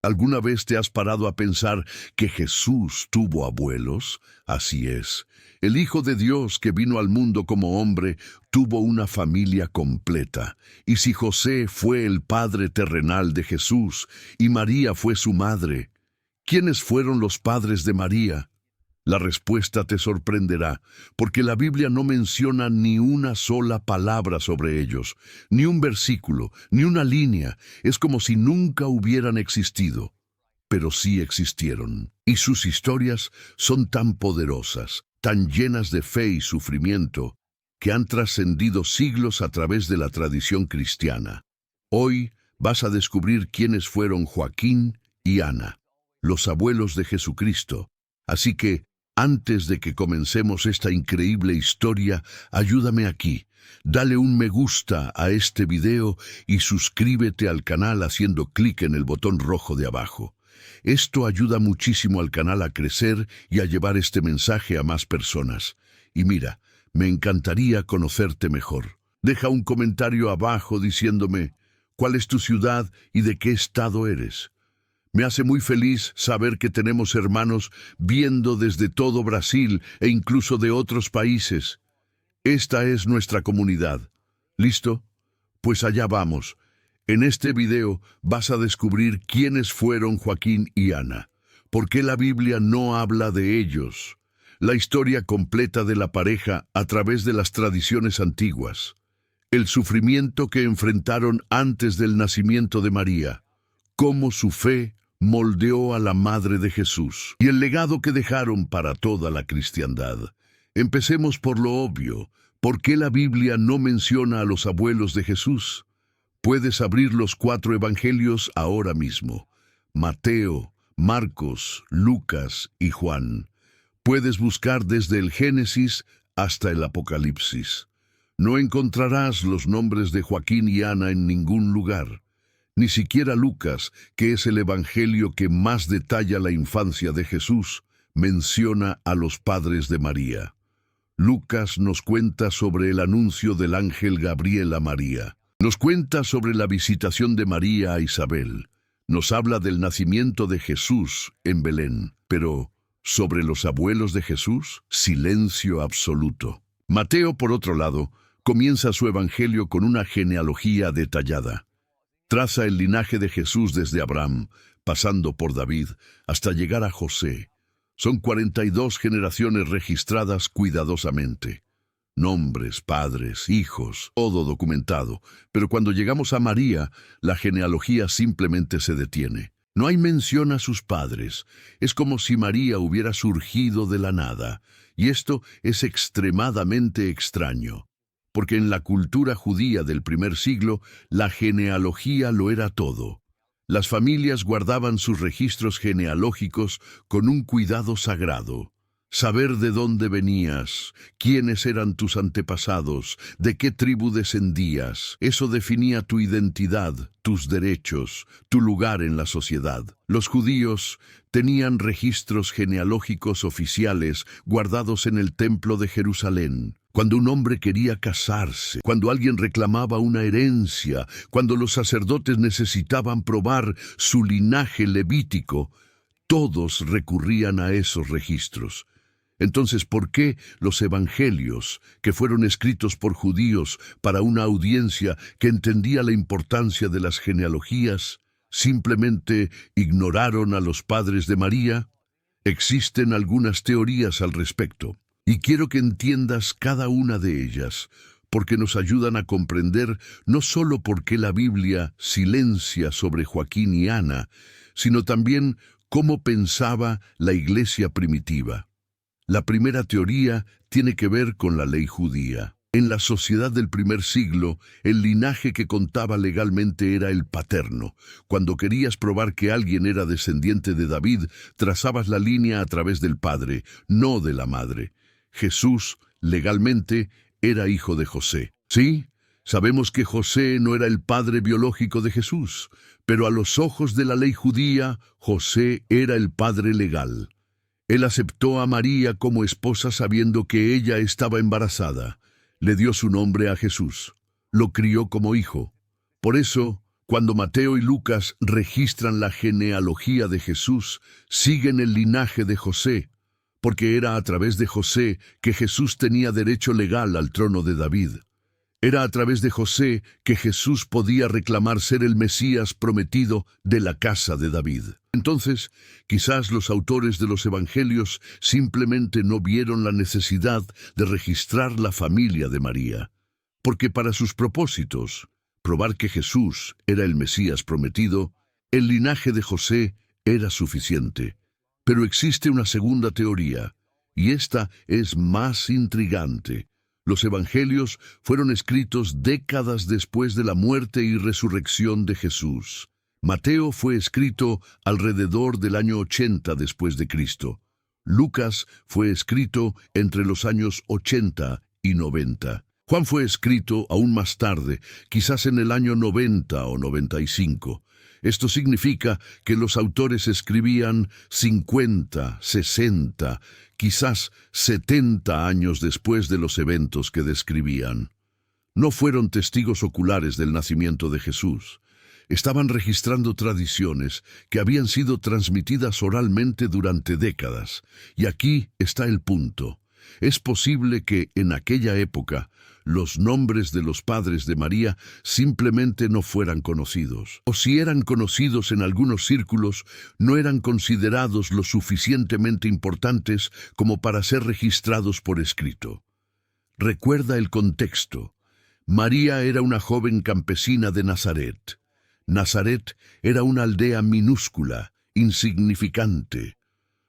¿Alguna vez te has parado a pensar que Jesús tuvo abuelos? Así es. El Hijo de Dios que vino al mundo como hombre tuvo una familia completa. Y si José fue el padre terrenal de Jesús y María fue su madre, ¿quiénes fueron los padres de María? La respuesta te sorprenderá, porque la Biblia no menciona ni una sola palabra sobre ellos, ni un versículo, ni una línea. Es como si nunca hubieran existido, pero sí existieron. Y sus historias son tan poderosas, tan llenas de fe y sufrimiento, que han trascendido siglos a través de la tradición cristiana. Hoy vas a descubrir quiénes fueron Joaquín y Ana, los abuelos de Jesucristo. Así que, antes de que comencemos esta increíble historia, ayúdame aquí. Dale un me gusta a este video y suscríbete al canal haciendo clic en el botón rojo de abajo. Esto ayuda muchísimo al canal a crecer y a llevar este mensaje a más personas. Y mira, me encantaría conocerte mejor. Deja un comentario abajo diciéndome cuál es tu ciudad y de qué estado eres. Me hace muy feliz saber que tenemos hermanos viendo desde todo Brasil e incluso de otros países. Esta es nuestra comunidad. ¿Listo? Pues allá vamos. En este video vas a descubrir quiénes fueron Joaquín y Ana, por qué la Biblia no habla de ellos, la historia completa de la pareja a través de las tradiciones antiguas, el sufrimiento que enfrentaron antes del nacimiento de María, cómo su fe moldeó a la madre de Jesús y el legado que dejaron para toda la cristiandad. Empecemos por lo obvio. ¿Por qué la Biblia no menciona a los abuelos de Jesús? Puedes abrir los 4 evangelios ahora mismo: Mateo, Marcos, Lucas y Juan. Puedes buscar desde el Génesis hasta el Apocalipsis. No encontrarás los nombres de Joaquín y Ana en ningún lugar. Ni siquiera Lucas, que es el evangelio que más detalla la infancia de Jesús, menciona a los padres de María. Lucas nos cuenta sobre el anuncio del ángel Gabriel a María. Nos cuenta sobre la visitación de María a Isabel. Nos habla del nacimiento de Jesús en Belén. Pero, ¿sobre los abuelos de Jesús? Silencio absoluto. Mateo, por otro lado, comienza su evangelio con una genealogía detallada. Traza el linaje de Jesús desde Abraham, pasando por David, hasta llegar a José. Son 42 generaciones registradas cuidadosamente. Nombres, padres, hijos, todo documentado. Pero cuando llegamos a María, la genealogía simplemente se detiene. No hay mención a sus padres. Es como si María hubiera surgido de la nada. Y esto es extremadamente extraño, porque en la cultura judía del primer siglo, la genealogía lo era todo. Las familias guardaban sus registros genealógicos con un cuidado sagrado. Saber de dónde venías, quiénes eran tus antepasados, de qué tribu descendías, eso definía tu identidad, tus derechos, tu lugar en la sociedad. Los judíos tenían registros genealógicos oficiales guardados en el templo de Jerusalén. Cuando un hombre quería casarse, cuando alguien reclamaba una herencia, cuando los sacerdotes necesitaban probar su linaje levítico, todos recurrían a esos registros. Entonces, ¿por qué los evangelios, que fueron escritos por judíos para una audiencia que entendía la importancia de las genealogías, simplemente ignoraron a los padres de María? Existen algunas teorías al respecto, y quiero que entiendas cada una de ellas, porque nos ayudan a comprender no solo por qué la Biblia silencia sobre Joaquín y Ana, sino también cómo pensaba la iglesia primitiva. La primera teoría tiene que ver con la ley judía. En la sociedad del primer siglo, el linaje que contaba legalmente era el paterno. Cuando querías probar que alguien era descendiente de David, trazabas la línea a través del padre, no de la madre. Jesús, legalmente, era hijo de José. Sí, sabemos que José no era el padre biológico de Jesús, pero a los ojos de la ley judía, José era el padre legal. Él aceptó a María como esposa sabiendo que ella estaba embarazada. Le dio su nombre a Jesús. Lo crió como hijo. Por eso, Cuando Mateo y Lucas registran la genealogía de Jesús, siguen el linaje de José, porque era a través de José que Jesús tenía derecho legal al trono de David. Era a través de José que Jesús podía reclamar ser el Mesías prometido de la casa de David. Entonces, quizás los autores de los Evangelios simplemente no vieron la necesidad de registrar la familia de María, porque para sus propósitos, probar que Jesús era el Mesías prometido, el linaje de José era suficiente. Pero existe una segunda teoría, y esta es más intrigante. Los Evangelios fueron escritos décadas después de la muerte y resurrección de Jesús. Mateo fue escrito alrededor del año 80 después de Cristo. Lucas fue escrito entre los años 80 y 90. Juan fue escrito aún más tarde, quizás en el año 90 o 95. Esto significa que los autores escribían 50, 60, quizás 70 años después de los eventos que describían. No fueron testigos oculares del nacimiento de Jesús. Estaban registrando tradiciones que habían sido transmitidas oralmente durante décadas. Y aquí está el punto. Es posible que en aquella época los nombres de los padres de María simplemente no fueran conocidos. O si eran conocidos en algunos círculos, no eran considerados lo suficientemente importantes como para ser registrados por escrito. Recuerda el contexto. María era una joven campesina de Nazaret. Nazaret era una aldea minúscula, insignificante.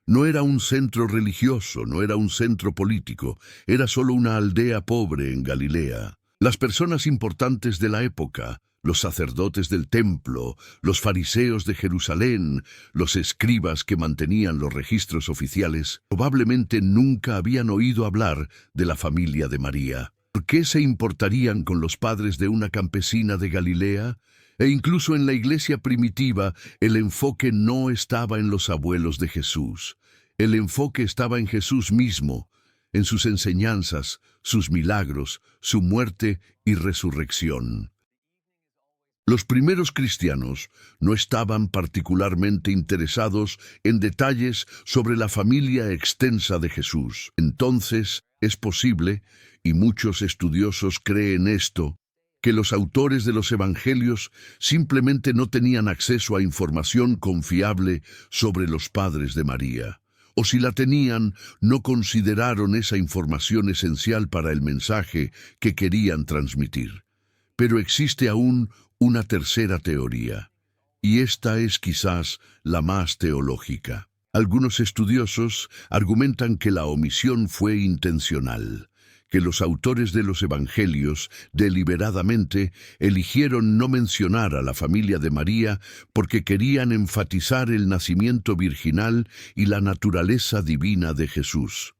No era un centro religioso, no era un centro político, era solo una aldea pobre en Galilea. Las personas importantes de la época, los sacerdotes del templo, los fariseos de Jerusalén, los escribas que mantenían los registros oficiales, probablemente nunca habían oído hablar de la familia de María. ¿Por qué se importarían con los padres de una campesina de Galilea? E incluso en la iglesia primitiva, el enfoque no estaba en los abuelos de Jesús. El enfoque estaba en Jesús mismo, en sus enseñanzas, sus milagros, su muerte y resurrección. Los primeros cristianos no estaban particularmente interesados en detalles sobre la familia extensa de Jesús. Entonces, es posible, y muchos estudiosos creen esto, que los autores de los Evangelios simplemente no tenían acceso a información confiable sobre los padres de María. O si la tenían, no consideraron esa información esencial para el mensaje que querían transmitir. Pero existe aún una tercera teoría, y esta es quizás la más teológica. Algunos estudiosos argumentan que la omisión fue intencional, que los autores de los Evangelios deliberadamente eligieron no mencionar a la familia de María porque querían enfatizar el nacimiento virginal y la naturaleza divina de Jesús.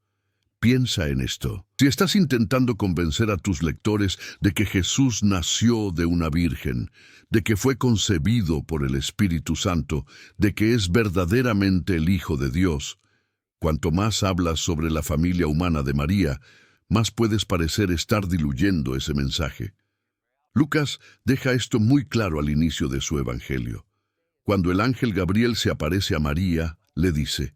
Piensa en esto. Si estás intentando convencer a tus lectores de que Jesús nació de una virgen, de que fue concebido por el Espíritu Santo, de que es verdaderamente el Hijo de Dios, cuanto más hablas sobre la familia humana de María, más puedes parecer estar diluyendo ese mensaje. Lucas deja esto muy claro al inicio de su Evangelio. Cuando el ángel Gabriel se aparece a María, le dice: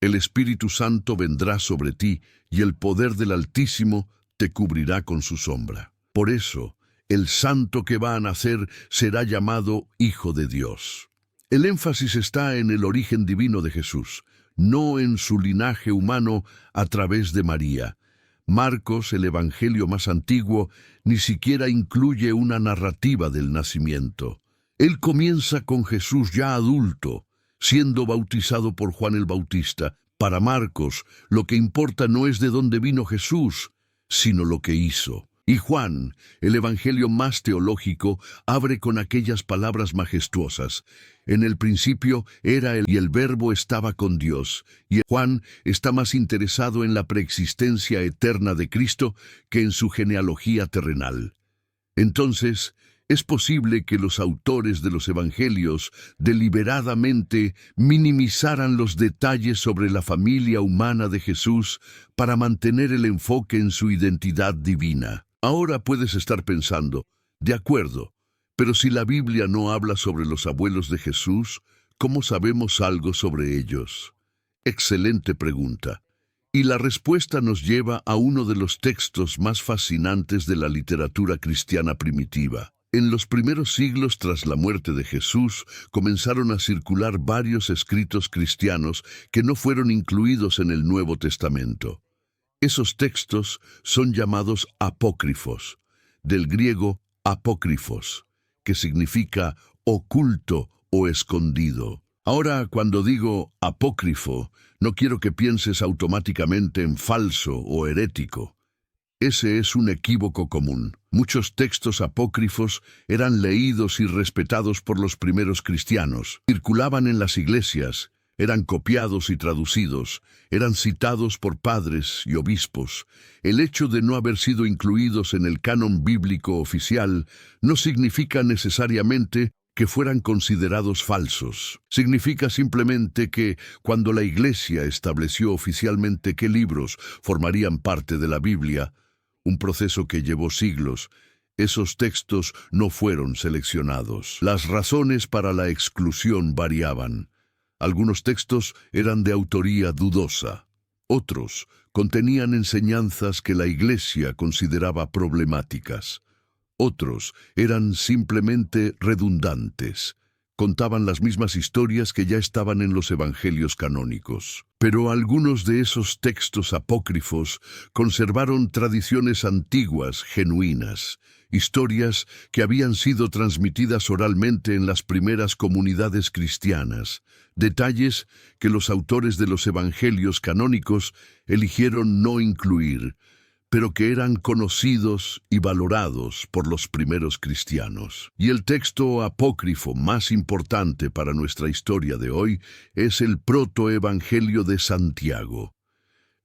«El Espíritu Santo vendrá sobre ti, y el poder del Altísimo te cubrirá con su sombra. Por eso, el santo que va a nacer será llamado Hijo de Dios». El énfasis está en el origen divino de Jesús, no en su linaje humano a través de María. Marcos, el evangelio más antiguo, ni siquiera incluye una narrativa del nacimiento. Él comienza con Jesús ya adulto, siendo bautizado por Juan el Bautista. Para Marcos, lo que importa no es de dónde vino Jesús, sino lo que hizo. Y Juan, el evangelio más teológico, abre con aquellas palabras majestuosas: «En el principio era Él, y el Verbo estaba con Dios». Y Juan está más interesado en la preexistencia eterna de Cristo que en su genealogía terrenal. Entonces, es posible que los autores de los Evangelios deliberadamente minimizaran los detalles sobre la familia humana de Jesús para mantener el enfoque en su identidad divina. Ahora puedes estar pensando: de acuerdo, Pero si la Biblia no habla sobre los abuelos de Jesús, ¿cómo sabemos algo sobre ellos? Excelente pregunta. Y la respuesta nos lleva a uno de los textos más fascinantes de la literatura cristiana primitiva. En los primeros siglos tras la muerte de Jesús, comenzaron a circular varios escritos cristianos que no fueron incluidos en el Nuevo Testamento. Esos textos son llamados apócrifos, del griego apócrifos, que significa oculto o escondido. Ahora, cuando digo apócrifo, no quiero que pienses automáticamente en falso o herético. Ese es un equívoco común. Muchos textos apócrifos eran leídos y respetados por los primeros cristianos. Circulaban en las iglesias, eran copiados y traducidos, eran citados por padres y obispos. El hecho de no haber sido incluidos en el canon bíblico oficial no significa necesariamente que fueran considerados falsos. Significa simplemente que, cuando la Iglesia estableció oficialmente qué libros formarían parte de la Biblia, un proceso que llevó siglos, esos textos no fueron seleccionados. Las razones para la exclusión variaban. Algunos textos eran de autoría dudosa. Otros contenían enseñanzas que la Iglesia consideraba problemáticas. Otros eran simplemente redundantes. Contaban las mismas historias que ya estaban en los evangelios canónicos. Pero algunos de esos textos apócrifos conservaron tradiciones antiguas, genuinas, historias que habían sido transmitidas oralmente en las primeras comunidades cristianas, detalles que los autores de los evangelios canónicos eligieron no incluir, pero que eran conocidos y valorados por los primeros cristianos. Y el texto apócrifo más importante para nuestra historia de hoy es el protoevangelio de Santiago.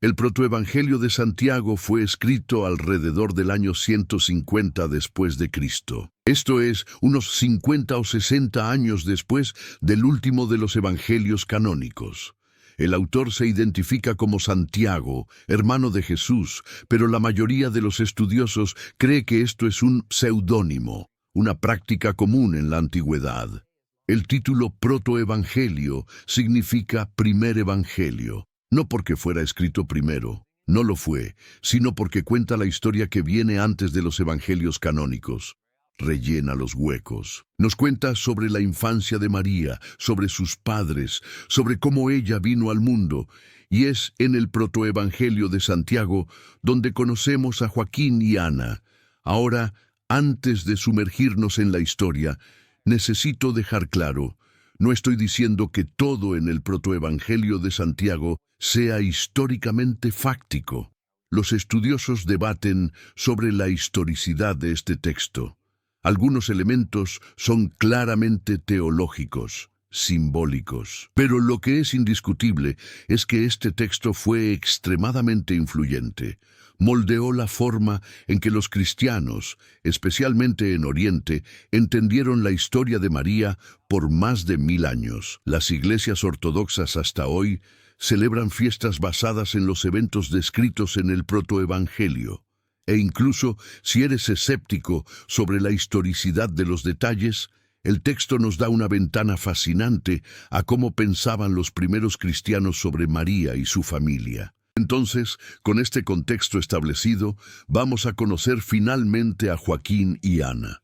El protoevangelio de Santiago fue escrito alrededor del año 150 después de Cristo. Esto es, unos 50 o 60 años después del último de los evangelios canónicos. El autor se identifica como Santiago, hermano de Jesús, pero la mayoría de los estudiosos cree que esto es un seudónimo, una práctica común en la antigüedad. El título protoevangelio significa primer evangelio, no porque fuera escrito primero, no lo fue, sino porque cuenta la historia que viene antes de los evangelios canónicos. Rellena los huecos. Nos cuenta sobre la infancia de María, sobre sus padres, sobre cómo ella vino al mundo, y es en el protoevangelio de Santiago donde conocemos a Joaquín y Ana. Ahora, antes de sumergirnos en la historia, necesito dejar claro, no estoy diciendo que todo en el protoevangelio de Santiago sea históricamente fáctico. Los estudiosos debaten sobre la historicidad de este texto. Algunos elementos son claramente teológicos, simbólicos. Pero lo que es indiscutible es que este texto fue extremadamente influyente. Moldeó la forma en que los cristianos, especialmente en Oriente, entendieron la historia de María por más de 1000 años. Las iglesias ortodoxas hasta hoy celebran fiestas basadas en los eventos descritos en el protoevangelio. E incluso si eres escéptico sobre la historicidad de los detalles, el texto nos da una ventana fascinante a cómo pensaban los primeros cristianos sobre María y su familia. Entonces, con este contexto establecido, vamos a conocer finalmente a Joaquín y Ana.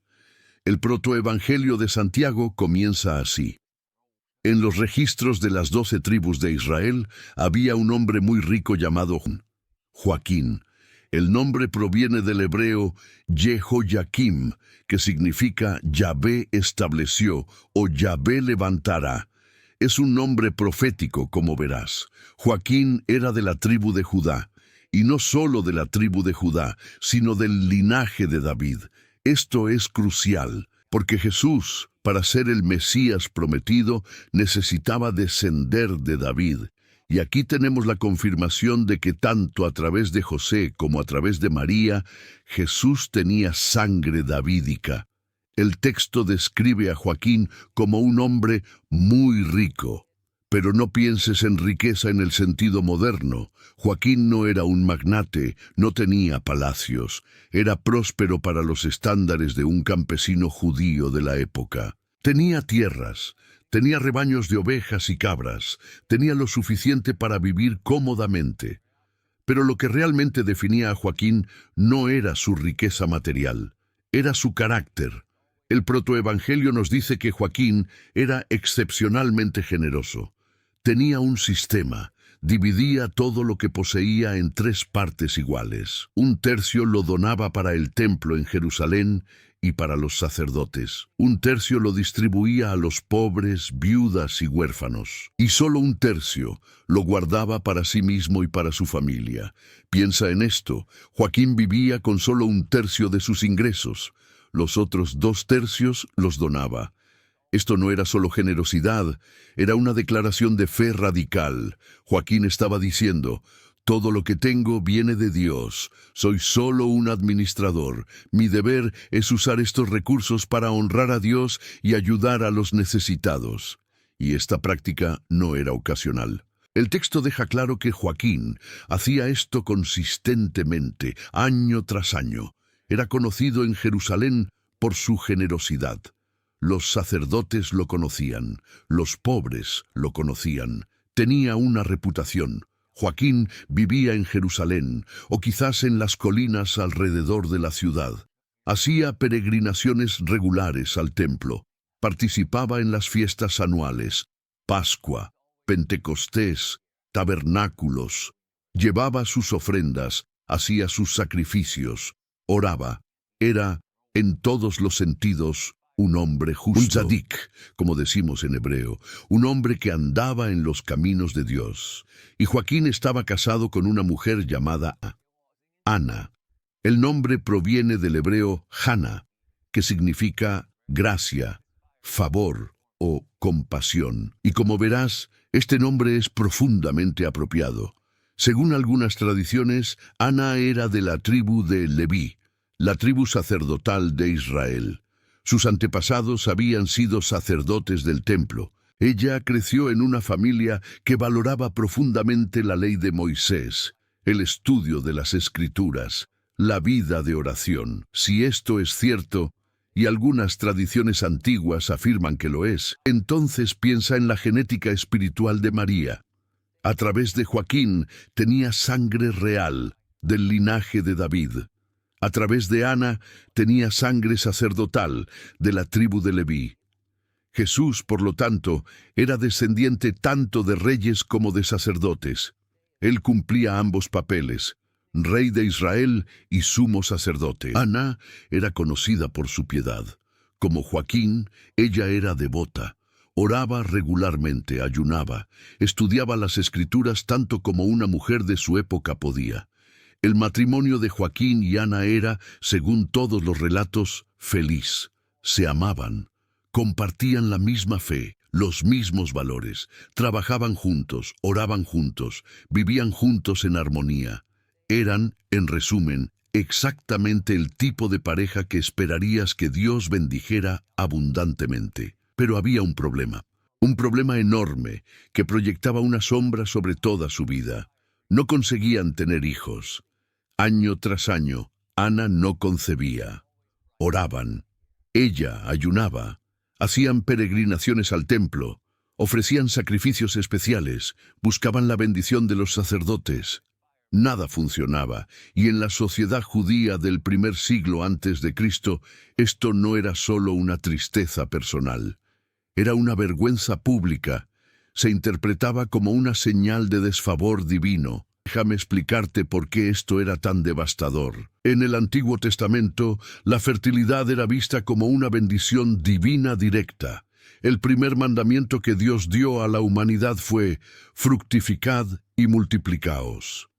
El protoevangelio de Santiago comienza así. En los registros de las 12 tribus de Israel había un hombre muy rico llamado Joaquín. El nombre proviene del hebreo Jehoyakim, que significa Yahvé estableció o Yahvé levantará. Es un nombre profético, como verás. Joaquín era de la tribu de Judá, y no solo de la tribu de Judá, sino del linaje de David. Esto es crucial, porque Jesús, para ser el Mesías prometido, necesitaba descender de David. Y aquí tenemos la confirmación de que tanto a través de José como a través de María, Jesús tenía sangre davídica. El texto describe a Joaquín como un hombre muy rico, Pero no pienses en riqueza en el sentido moderno. Joaquín no era un magnate, no tenía palacios. Era próspero para los estándares de un campesino judío de la época. Tenía tierras, tenía rebaños de ovejas y cabras, tenía lo suficiente para vivir cómodamente. Pero lo que realmente definía a Joaquín no era su riqueza material, era su carácter. El protoevangelio nos dice que Joaquín era excepcionalmente generoso. Tenía un sistema, dividía todo lo que poseía en 3 partes iguales. 1/3 lo donaba para el templo en Jerusalén y para los sacerdotes. 1/3 lo distribuía a los pobres, viudas y huérfanos. Y solo 1/3 lo guardaba para sí mismo y para su familia. Piensa en esto, Joaquín vivía con solo 1/3 de sus ingresos. Los otros 2/3 los donaba. Esto no era solo generosidad, era una declaración de fe radical. Joaquín estaba diciendo: todo lo que tengo viene de Dios, soy solo un administrador. Mi deber es usar estos recursos para honrar a Dios y ayudar a los necesitados. Y esta práctica no era ocasional. El texto deja claro que Joaquín hacía esto consistentemente, año tras año. Era conocido en Jerusalén por su generosidad. Los sacerdotes lo conocían, los pobres lo conocían. Tenía una reputación. Joaquín vivía en Jerusalén, o quizás en las colinas alrededor de la ciudad. Hacía peregrinaciones regulares al templo. Participaba en las fiestas anuales, Pascua, Pentecostés, tabernáculos. Llevaba sus ofrendas, hacía sus sacrificios, oraba. Era, en todos los sentidos, un hombre justo. Un tzadik, como decimos en hebreo, un hombre que andaba en los caminos de Dios. Y Joaquín estaba casado con una mujer llamada Ana. El nombre proviene del hebreo Hana, que significa gracia, favor o compasión. Y como verás, este nombre es profundamente apropiado. Según algunas tradiciones, Ana era de la tribu de Leví, la tribu sacerdotal de Israel. Sus antepasados habían sido sacerdotes del templo. Ella creció en una familia que valoraba profundamente la ley de Moisés, el estudio de las Escrituras, la vida de oración. Si esto es cierto, y algunas tradiciones antiguas afirman que lo es, entonces piensa en la genética espiritual de María. A través de Joaquín tenía sangre real del linaje de David. A través de Ana tenía sangre sacerdotal de la tribu de Leví. Jesús, por lo tanto, era descendiente tanto de reyes como de sacerdotes. Él cumplía ambos papeles, rey de Israel y sumo sacerdote. Ana era conocida por su piedad. Como Joaquín, ella era devota. Oraba regularmente, ayunaba, estudiaba las Escrituras tanto como una mujer de su época podía. El matrimonio de Joaquín y Ana era, según todos los relatos, feliz. Se amaban, compartían la misma fe, los mismos valores, trabajaban juntos, oraban juntos, vivían juntos en armonía. Eran, en resumen, exactamente el tipo de pareja que esperarías que Dios bendijera abundantemente. Pero había un problema enorme que proyectaba una sombra sobre toda su vida. No conseguían tener hijos. Año tras año, Ana no concebía. Oraban. Ella ayunaba. Hacían peregrinaciones al templo. Ofrecían sacrificios especiales. Buscaban la bendición de los sacerdotes. Nada funcionaba, y en la sociedad judía del primer siglo antes de Cristo, esto no era solo una tristeza personal. Era una vergüenza pública. Se interpretaba como una señal de desfavor divino. Déjame explicarte por qué esto era tan devastador. En el Antiguo Testamento, la fertilidad era vista como una bendición divina directa. El primer mandamiento que Dios dio a la humanidad fue: fructificad y multiplicaos.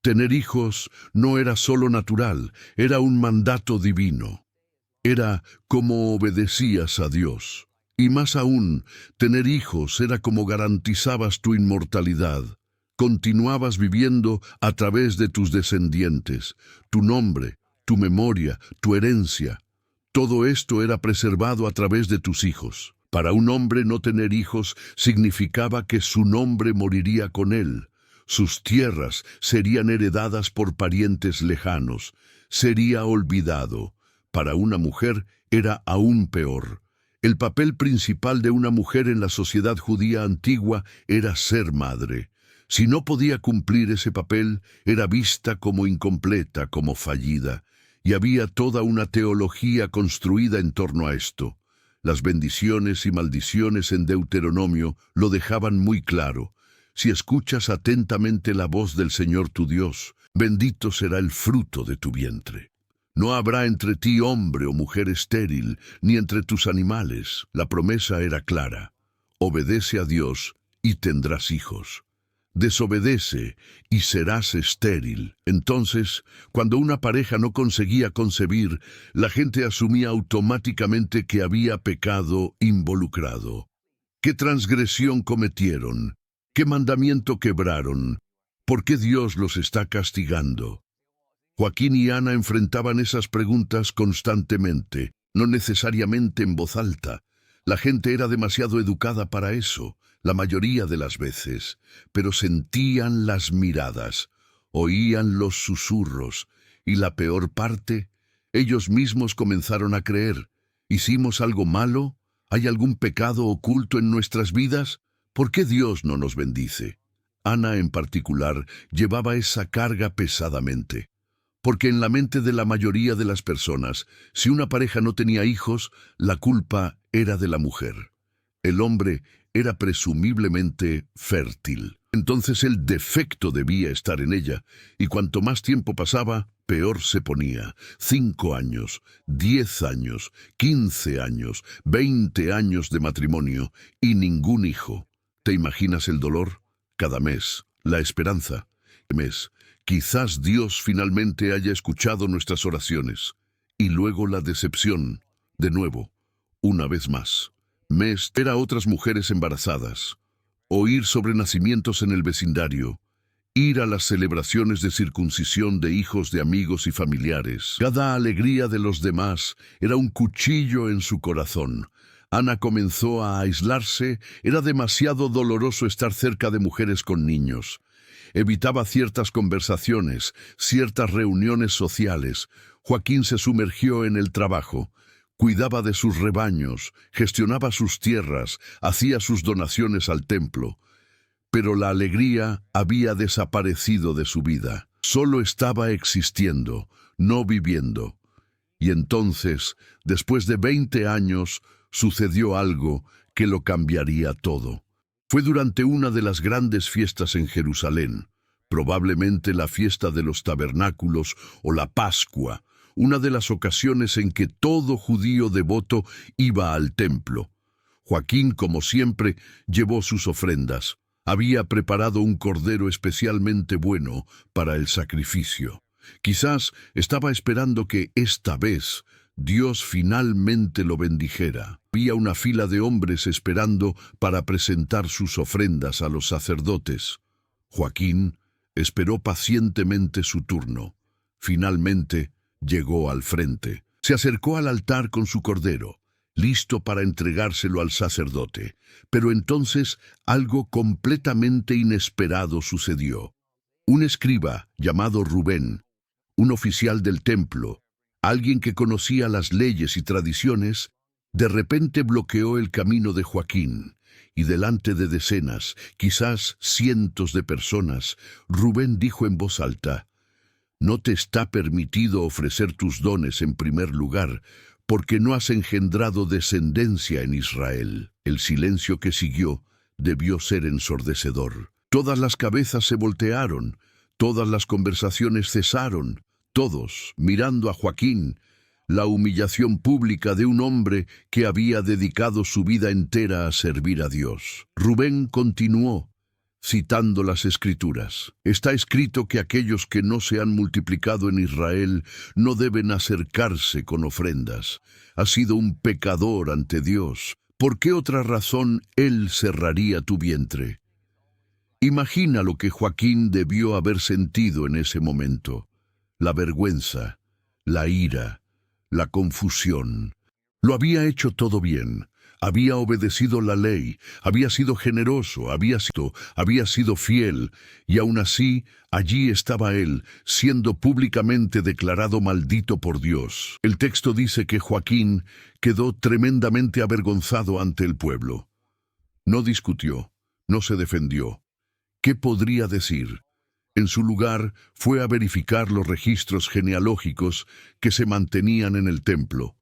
Tener hijos no era solo natural, era un mandato divino. Era como obedecías a Dios. Y más aún, tener hijos era como garantizabas tu inmortalidad. Continuabas viviendo a través de tus descendientes, tu nombre, tu memoria, tu herencia. Todo esto era preservado a través de tus hijos. Para un hombre no tener hijos significaba que su nombre moriría con él. Sus tierras serían heredadas por parientes lejanos. Sería olvidado. Para una mujer era aún peor. El papel principal de una mujer en la sociedad judía antigua era ser madre. Si no podía cumplir ese papel, era vista como incompleta, como fallida. Y había toda una teología construida en torno a esto. Las bendiciones y maldiciones en Deuteronomio lo dejaban muy claro. Si escuchas atentamente la voz del Señor tu Dios, bendito será el fruto de tu vientre. No habrá entre ti hombre o mujer estéril, ni entre tus animales. La promesa era clara. Obedece a Dios y tendrás hijos. Desobedece y serás estéril. Entonces, cuando una pareja no conseguía concebir, la gente asumía automáticamente que había pecado involucrado. ¿Qué transgresión cometieron? ¿Qué mandamiento quebraron? ¿Por qué Dios los está castigando? Joaquín y Ana enfrentaban esas preguntas constantemente, no necesariamente en voz alta. La gente era demasiado educada para eso, la mayoría de las veces, pero sentían las miradas, oían los susurros, y la peor parte, ellos mismos comenzaron a creer. ¿Hicimos algo malo? ¿Hay algún pecado oculto en nuestras vidas? ¿Por qué Dios no nos bendice? Ana, en particular, llevaba esa carga pesadamente. Porque en la mente de la mayoría de las personas, si una pareja no tenía hijos, la culpa era de la mujer. El hombre era presumiblemente fértil. Entonces el defecto debía estar en ella, y cuanto más tiempo pasaba, peor se ponía. 5 años, 10 años, 15 años, 20 años de matrimonio, y ningún hijo. ¿Te imaginas el dolor? Cada mes, la esperanza. Mes, quizás Dios finalmente haya escuchado nuestras oraciones. Y luego la decepción, de nuevo, una vez más. Mes, ver a otras mujeres embarazadas, oír sobre nacimientos en el vecindario, ir a las celebraciones de circuncisión de hijos de amigos y familiares. Cada alegría de los demás era un cuchillo en su corazón. Ana comenzó a aislarse. Era demasiado doloroso estar cerca de mujeres con niños. Evitaba ciertas conversaciones, ciertas reuniones sociales. Joaquín se sumergió en el trabajo. Cuidaba de sus rebaños, gestionaba sus tierras, hacía sus donaciones al templo. Pero la alegría había desaparecido de su vida. Solo estaba existiendo, no viviendo. Y entonces, después de 20 años, sucedió algo que lo cambiaría todo. Fue durante una de las grandes fiestas en Jerusalén, probablemente la fiesta de los tabernáculos o la Pascua, una de las ocasiones en que todo judío devoto iba al templo. Joaquín, como siempre, llevó sus ofrendas. Había preparado un cordero especialmente bueno para el sacrificio. Quizás estaba esperando que esta vez Dios finalmente lo bendijera. Había una fila de hombres esperando para presentar sus ofrendas a los sacerdotes. Joaquín esperó pacientemente su turno. Finalmente llegó al frente. Se acercó al altar con su cordero, listo para entregárselo al sacerdote. Pero entonces algo completamente inesperado sucedió. Un escriba llamado Rubén, un oficial del templo, alguien que conocía las leyes y tradiciones, de repente bloqueó el camino de Joaquín, y delante de decenas, quizás cientos de personas, Rubén dijo en voz alta: «No te está permitido ofrecer tus dones en primer lugar, porque no has engendrado descendencia en Israel». El silencio que siguió debió ser ensordecedor. Todas las cabezas se voltearon, todas las conversaciones cesaron, todos mirando a Joaquín, la humillación pública de un hombre que había dedicado su vida entera a servir a Dios. Rubén continuó, citando las Escrituras. «Está escrito que aquellos que no se han multiplicado en Israel no deben acercarse con ofrendas. Has sido un pecador ante Dios. ¿Por qué otra razón Él cerraría tu vientre?» Imagina lo que Joaquín debió haber sentido en ese momento. La vergüenza, la ira, la confusión. Lo había hecho todo bien. Había obedecido la ley, había sido generoso, había sido fiel, y aún así, allí estaba él, siendo públicamente declarado maldito por Dios. El texto dice que Joaquín quedó tremendamente avergonzado ante el pueblo. No discutió, no se defendió. ¿Qué podría decir? En su lugar, fue a verificar los registros genealógicos que se mantenían en el templo.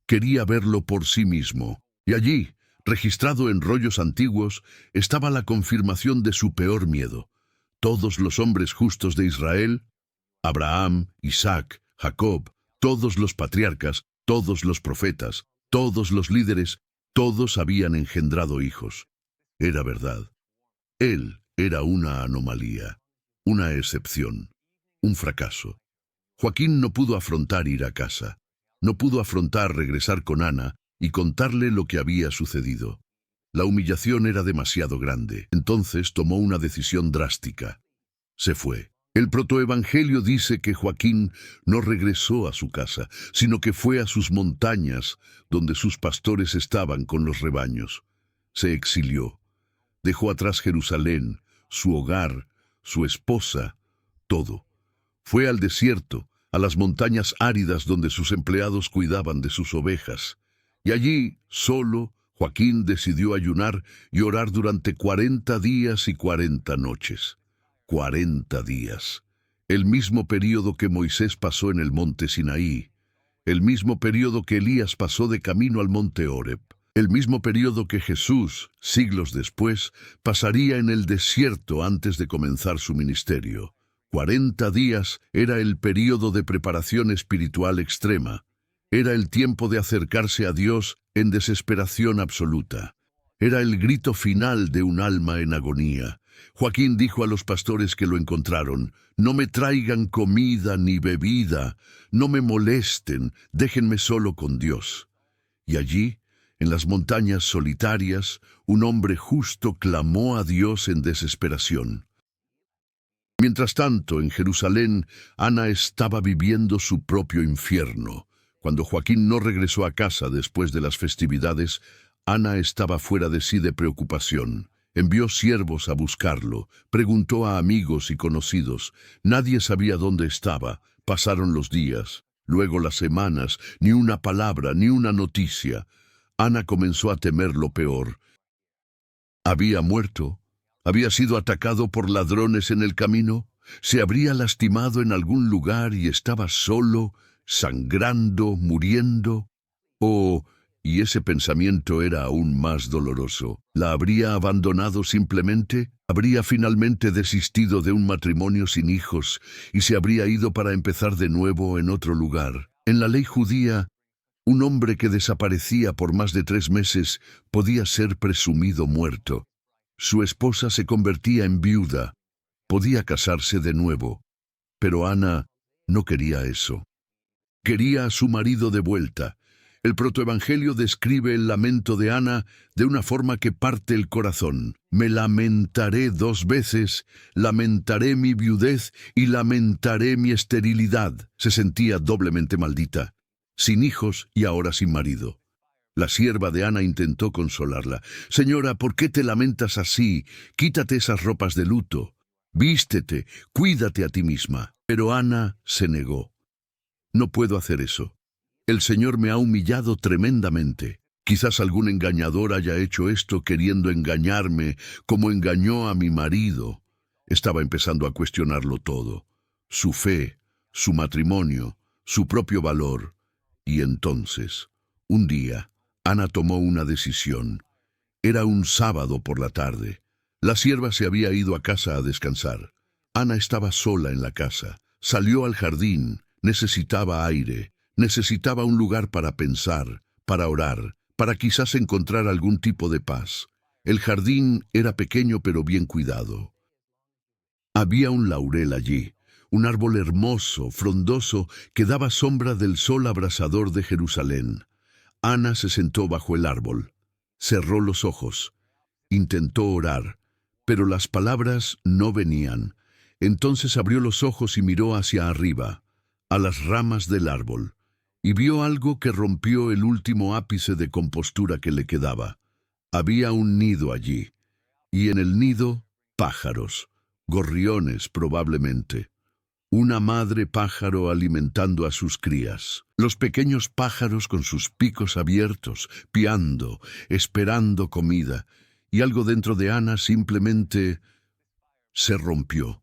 Quería verlo por sí mismo. Y allí, registrado en rollos antiguos, estaba la confirmación de su peor miedo. Todos los hombres justos de Israel, Abraham, Isaac, Jacob, todos los patriarcas, todos los profetas, todos los líderes, todos habían engendrado hijos. Era verdad. Él era una anomalía, una excepción, un fracaso. Joaquín no pudo afrontar ir a casa. No pudo afrontar regresar con Ana y contarle lo que había sucedido. La humillación era demasiado grande. Entonces tomó una decisión drástica. Se fue. El protoevangelio dice que Joaquín no regresó a su casa, sino que fue a sus montañas, donde sus pastores estaban con los rebaños. Se exilió. Dejó atrás Jerusalén, su hogar, su esposa, todo. Fue al desierto, a las montañas áridas donde sus empleados cuidaban de sus ovejas. Y allí, solo, Joaquín decidió ayunar y orar durante 40 días y 40 noches. 40 días. El mismo período que Moisés pasó en el monte Sinaí. El mismo período que Elías pasó de camino al monte Horeb. El mismo período que Jesús, siglos después, pasaría en el desierto antes de comenzar su ministerio. 40 días era el período de preparación espiritual extrema. Era el tiempo de acercarse a Dios en desesperación absoluta. Era el grito final de un alma en agonía. Joaquín dijo a los pastores que lo encontraron: «No me traigan comida ni bebida, no me molesten, déjenme solo con Dios». Y allí, en las montañas solitarias, un hombre justo clamó a Dios en desesperación. Mientras tanto, en Jerusalén, Ana estaba viviendo su propio infierno. Cuando Joaquín no regresó a casa después de las festividades, Ana estaba fuera de sí de preocupación. Envió siervos a buscarlo, preguntó a amigos y conocidos. Nadie sabía dónde estaba. Pasaron los días, luego las semanas, ni una palabra, ni una noticia. Ana comenzó a temer lo peor. ¿Había muerto? ¿Había sido atacado por ladrones en el camino? ¿Se habría lastimado en algún lugar y estaba solo, sangrando, muriendo? Y ese pensamiento era aún más doloroso, ¿la habría abandonado simplemente? ¿Habría finalmente desistido de un matrimonio sin hijos y se habría ido para empezar de nuevo en otro lugar? En la ley judía, un hombre que desaparecía por más de 3 meses podía ser presumido muerto. Su esposa se convertía en viuda, podía casarse de nuevo, pero Ana no quería eso. Quería a su marido de vuelta. El protoevangelio describe el lamento de Ana de una forma que parte el corazón. «Me lamentaré 2 veces, lamentaré mi viudez y lamentaré mi esterilidad». Se sentía doblemente maldita, sin hijos y ahora sin marido. La sierva de Ana intentó consolarla. «Señora, ¿por qué te lamentas así? Quítate esas ropas de luto. Vístete, cuídate a ti misma». Pero Ana se negó. «No puedo hacer eso. El Señor me ha humillado tremendamente. Quizás algún engañador haya hecho esto queriendo engañarme, como engañó a mi marido». Estaba empezando a cuestionarlo todo. Su fe, su matrimonio, su propio valor. Y entonces, un día, Ana tomó una decisión. Era un sábado por la tarde. La sierva se había ido a casa a descansar. Ana estaba sola en la casa. Salió al jardín. Necesitaba aire. Necesitaba un lugar para pensar, para orar, para quizás encontrar algún tipo de paz. El jardín era pequeño pero bien cuidado. Había un laurel allí, un árbol hermoso, frondoso, que daba sombra del sol abrasador de Jerusalén. Ana se sentó bajo el árbol. Cerró los ojos. Intentó orar, pero las palabras no venían. Entonces abrió los ojos y miró hacia arriba, a las ramas del árbol. y vio algo que rompió el último ápice de compostura que le quedaba. Había un nido allí, y en el nido pájaros, gorriones probablemente. Una madre pájaro alimentando a sus crías. Los pequeños pájaros con sus picos abiertos, piando, esperando comida, y algo dentro de Ana simplemente se rompió.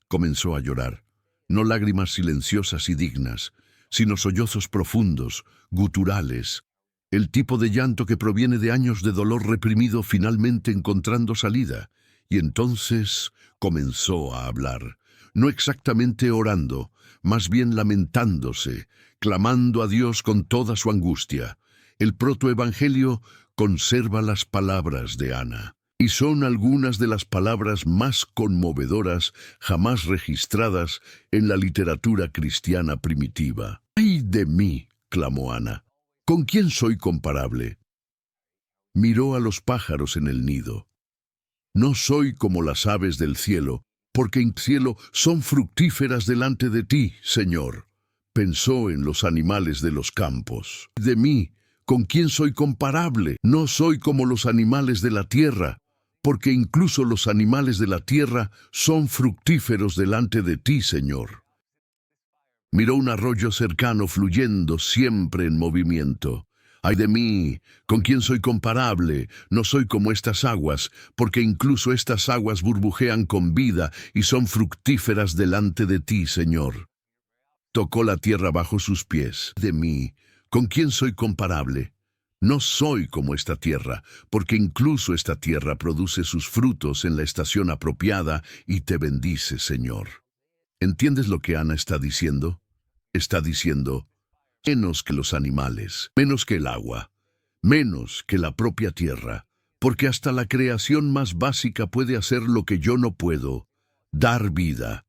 Comenzó a llorar. No lágrimas silenciosas y dignas, sino sollozos profundos, guturales. El tipo de llanto que proviene de años de dolor reprimido finalmente encontrando salida. Y entonces comenzó a hablar. No exactamente orando, más bien lamentándose, clamando a Dios con toda su angustia. El protoevangelio conserva las palabras de Ana, y son algunas de las palabras más conmovedoras jamás registradas en la literatura cristiana primitiva. ¡Ay de mí!, clamó Ana. ¿Con quién soy comparable? Miró a los pájaros en el nido. No soy como las aves del cielo, porque en cielo son fructíferas delante de ti, Señor. Pensó en los animales de los campos. De mí, ¿con quién soy comparable? No soy como los animales de la tierra, porque incluso los animales de la tierra son fructíferos delante de ti, Señor. Miró un arroyo cercano fluyendo siempre en movimiento. ¡Ay de mí! ¿Con quién soy comparable? No soy como estas aguas, porque incluso estas aguas burbujean con vida y son fructíferas delante de ti, Señor. Tocó la tierra bajo sus pies. De mí, ¿con quién soy comparable? No soy como esta tierra, porque incluso esta tierra produce sus frutos en la estación apropiada y te bendice, Señor. ¿Entiendes lo que Ana está diciendo? Está diciendo, menos que los animales, menos que el agua, menos que la propia tierra, porque hasta la creación más básica puede hacer lo que yo no puedo, dar vida.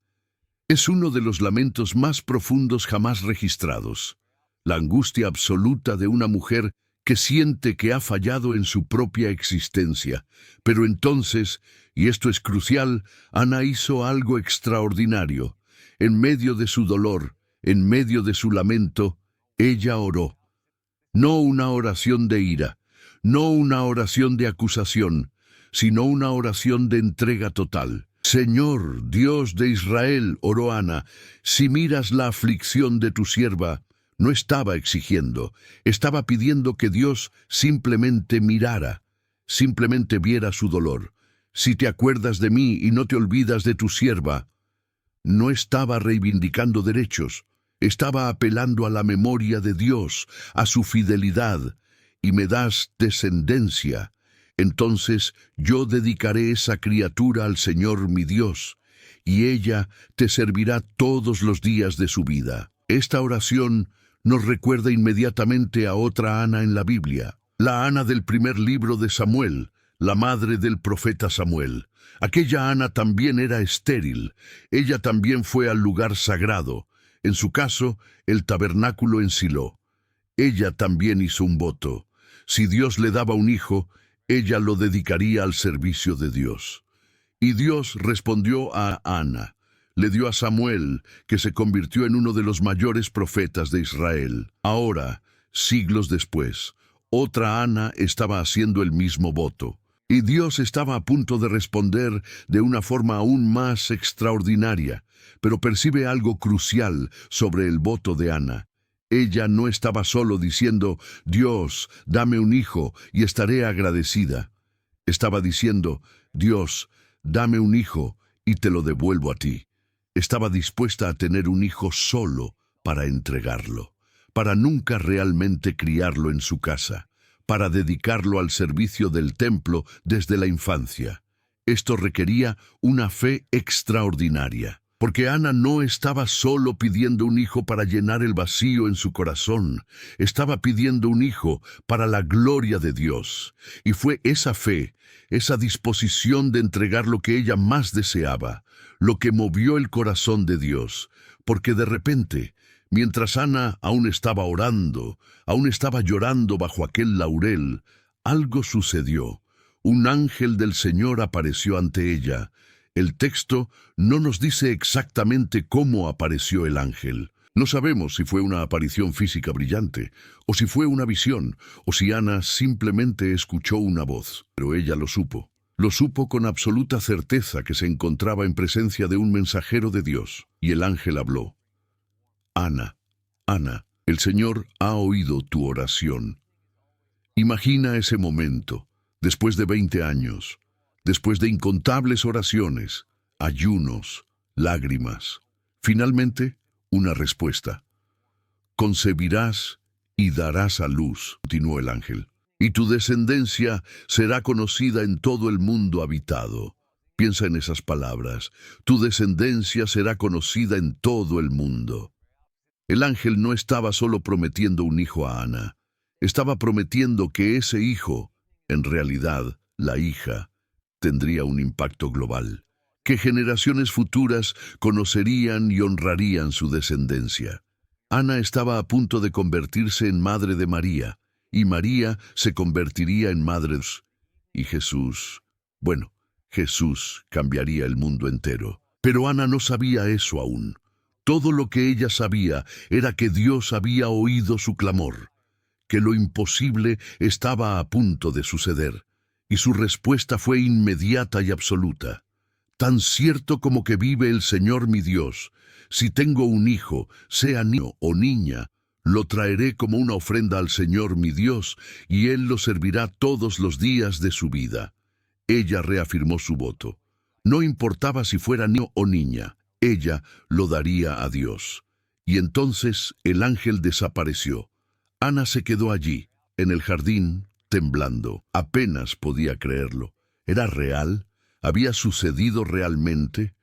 Es uno de los lamentos más profundos jamás registrados, la angustia absoluta de una mujer que siente que ha fallado en su propia existencia. Pero entonces, y esto es crucial, Ana hizo algo extraordinario. En medio de su dolor, en medio de su lamento, ella oró. No una oración de ira, no una oración de acusación, sino una oración de entrega total. Señor, Dios de Israel, oró Ana, si miras la aflicción de tu sierva. No estaba exigiendo, estaba pidiendo que Dios simplemente mirara, simplemente viera su dolor. Si te acuerdas de mí y no te olvidas de tu sierva. No estaba reivindicando derechos, estaba apelando a la memoria de Dios, a su fidelidad. Y me das descendencia, entonces yo dedicaré esa criatura al Señor mi Dios, y ella te servirá todos los días de su vida. Esta oración nos recuerda inmediatamente a otra Ana en la Biblia, la Ana del primer libro de Samuel, la madre del profeta Samuel. Aquella Ana también era estéril, ella también fue al lugar sagrado, en su caso, el tabernáculo en Silo. Ella también hizo un voto. Si Dios le daba un hijo, ella lo dedicaría al servicio de Dios. Y Dios respondió a Ana. Le dio a Samuel, que se convirtió en uno de los mayores profetas de Israel. Ahora, siglos después, otra Ana estaba haciendo el mismo voto. Y Dios estaba a punto de responder de una forma aún más extraordinaria, pero percibe algo crucial sobre el voto de Ana. Ella no estaba solo diciendo, Dios, dame un hijo y estaré agradecida. Estaba diciendo, Dios, dame un hijo y te lo devuelvo a ti. Estaba dispuesta a tener un hijo solo para entregarlo, para nunca realmente criarlo en su casa, para dedicarlo al servicio del templo desde la infancia. Esto requería una fe extraordinaria, porque Ana no estaba solo pidiendo un hijo para llenar el vacío en su corazón, estaba pidiendo un hijo para la gloria de Dios. Y fue esa fe, esa disposición de entregar lo que ella más deseaba, lo que movió el corazón de Dios, porque de repente, mientras Ana aún estaba orando, aún estaba llorando bajo aquel laurel, algo sucedió. Un ángel del Señor apareció ante ella. El texto no nos dice exactamente cómo apareció el ángel. No sabemos si fue una aparición física brillante, o si fue una visión, o si Ana simplemente escuchó una voz, pero ella lo supo. Lo supo con absoluta certeza que se encontraba en presencia de un mensajero de Dios, y el ángel habló. Ana, Ana, el Señor ha oído tu oración. Imagina ese momento, después de 20 años, después de incontables oraciones, ayunos, lágrimas. Finalmente, una respuesta. Concebirás y darás a luz, continuó el ángel, y tu descendencia será conocida en todo el mundo habitado. Piensa en esas palabras. Tu descendencia será conocida en todo el mundo. El ángel no estaba solo prometiendo un hijo a Ana. Estaba prometiendo que ese hijo, en realidad, la hija, tendría un impacto global, que generaciones futuras conocerían y honrarían su descendencia. Ana estaba a punto de convertirse en madre de María, y María se convertiría en madre y Jesús. Bueno, Jesús cambiaría el mundo entero. Pero Ana no sabía eso aún. Todo lo que ella sabía era que Dios había oído su clamor, que lo imposible estaba a punto de suceder, y su respuesta fue inmediata y absoluta. Tan cierto como que vive el Señor mi Dios, si tengo un hijo, sea niño o niña, lo traeré como una ofrenda al Señor mi Dios, y Él lo servirá todos los días de su vida. Ella reafirmó su voto. No importaba si fuera niño o niña, ella lo daría a Dios. Y entonces el ángel desapareció. Ana se quedó allí, en el jardín, temblando. Apenas podía creerlo. ¿Era real? ¿Había sucedido realmente?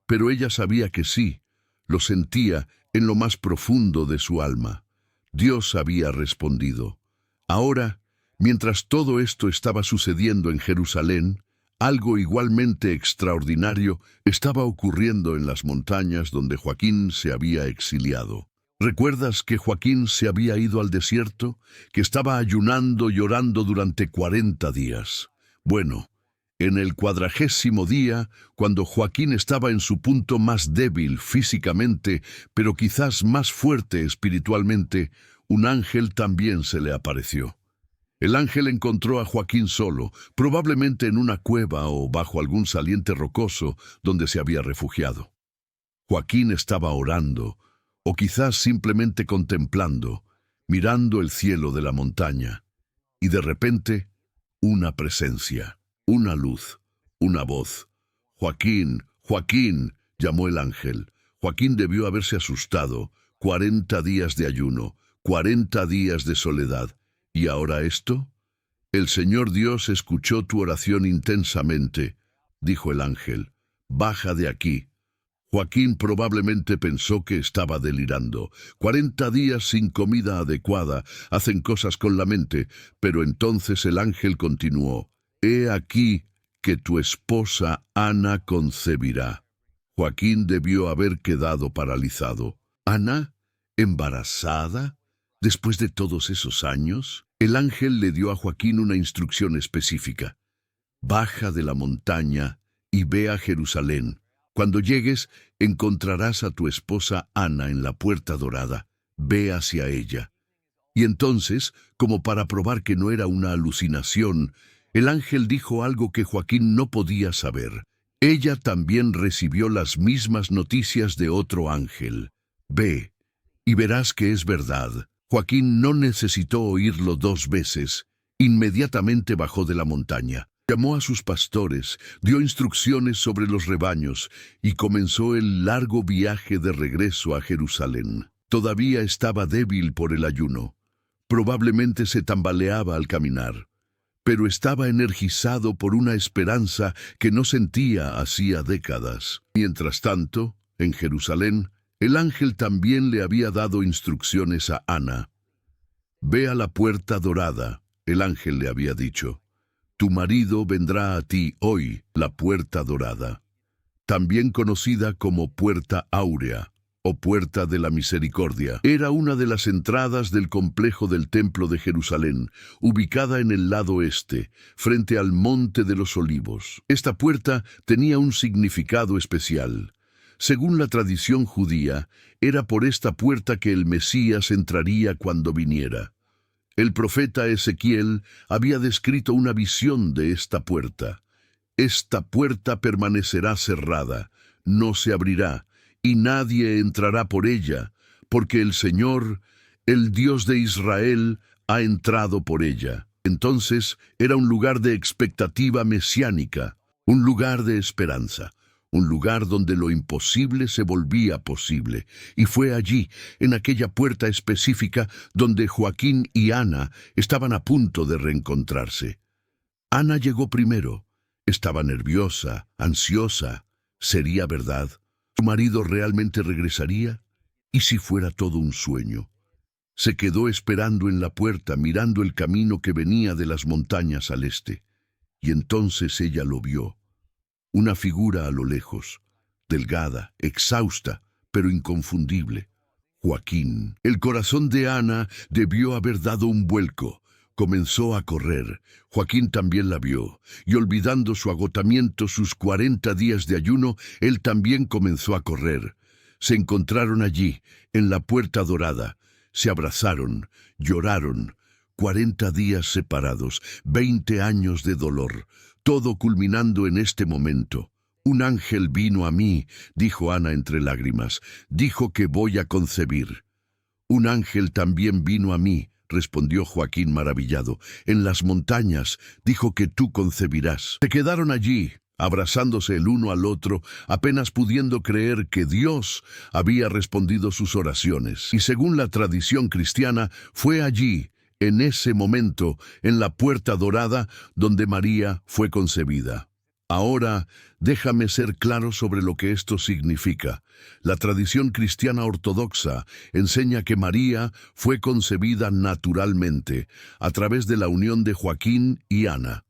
Pero ella sabía que sí, lo sentía en lo más profundo de su alma. Dios había respondido. Ahora, mientras todo esto estaba sucediendo en Jerusalén, algo igualmente extraordinario estaba ocurriendo en las montañas donde Joaquín se había exiliado. ¿Recuerdas que Joaquín se había ido al desierto? Que estaba ayunando y orando durante 40 días. Bueno, en el 40º día, cuando Joaquín estaba en su punto más débil físicamente, pero quizás más fuerte espiritualmente, un ángel también se le apareció. El ángel encontró a Joaquín solo, probablemente en una cueva o bajo algún saliente rocoso donde se había refugiado. Joaquín estaba orando, o quizás simplemente contemplando, mirando el cielo de la montaña, y de repente, una presencia, una luz, una voz. «Joaquín, Joaquín», llamó el ángel. Joaquín debió haberse asustado. 40 días de ayuno, 40 días de soledad. ¿Y ahora esto? «El Señor Dios escuchó tu oración intensamente», dijo el ángel. «Baja de aquí». Joaquín probablemente pensó que estaba delirando. 40 días sin comida adecuada hacen cosas con la mente, pero entonces el ángel continuó. «He aquí que tu esposa Ana concebirá». Joaquín debió haber quedado paralizado. ¿Ana? ¿Embarazada? ¿Después de todos esos años? El ángel le dio a Joaquín una instrucción específica. «Baja de la montaña y ve a Jerusalén. Cuando llegues, encontrarás a tu esposa Ana en la puerta dorada. Ve hacia ella». Y entonces, como para probar que no era una alucinación, el ángel dijo algo que Joaquín no podía saber. Ella también recibió las mismas noticias de otro ángel. «Ve, y verás que es verdad». Joaquín no necesitó oírlo 2 veces. Inmediatamente bajó de la montaña. Llamó a sus pastores, dio instrucciones sobre los rebaños y comenzó el largo viaje de regreso a Jerusalén. Todavía estaba débil por el ayuno. Probablemente se tambaleaba al caminar, pero estaba energizado por una esperanza que no sentía hacía décadas. Mientras tanto, en Jerusalén, el ángel también le había dado instrucciones a Ana. «Ve a la puerta dorada», el ángel le había dicho. «Tu marido vendrá a ti hoy», la puerta dorada, también conocida como Puerta Áurea o Puerta de la Misericordia. Era una de las entradas del complejo del Templo de Jerusalén, ubicada en el lado este, frente al Monte de los Olivos. Esta puerta tenía un significado especial. Según la tradición judía, era por esta puerta que el Mesías entraría cuando viniera. El profeta Ezequiel había descrito una visión de esta puerta. Esta puerta permanecerá cerrada, no se abrirá, y nadie entrará por ella, porque el Señor, el Dios de Israel, ha entrado por ella. Entonces era un lugar de expectativa mesiánica, un lugar de esperanza, un lugar donde lo imposible se volvía posible. Y fue allí, en aquella puerta específica, donde Joaquín y Ana estaban a punto de reencontrarse. Ana llegó primero. Estaba nerviosa, ansiosa. ¿Sería verdad? ¿Su marido realmente regresaría? ¿Y si fuera todo un sueño? Se quedó esperando en la puerta, mirando el camino que venía de las montañas al este. Y entonces ella lo vio. Una figura a lo lejos, delgada, exhausta, pero inconfundible. Joaquín. El corazón de Ana debió haber dado un vuelco. Comenzó a correr. Joaquín también la vio, y olvidando su agotamiento, sus 40 días de ayuno, él también comenzó a correr. Se encontraron allí, en la puerta dorada. Se abrazaron, lloraron. 40 días separados, 20 años de dolor, todo culminando en este momento. Un ángel vino a mí, dijo Ana entre lágrimas, dijo que voy a concebir. Un ángel también vino a mí, respondió Joaquín maravillado. En las montañas, dijo que tú concebirás. Se quedaron allí, abrazándose el uno al otro, apenas pudiendo creer que Dios había respondido sus oraciones. Y según la tradición cristiana, fue allí, en ese momento, en la puerta dorada, donde María fue concebida. Ahora, déjame ser claro sobre lo que esto significa. La tradición cristiana ortodoxa enseña que María fue concebida naturalmente, a través de la unión de Joaquín y Ana.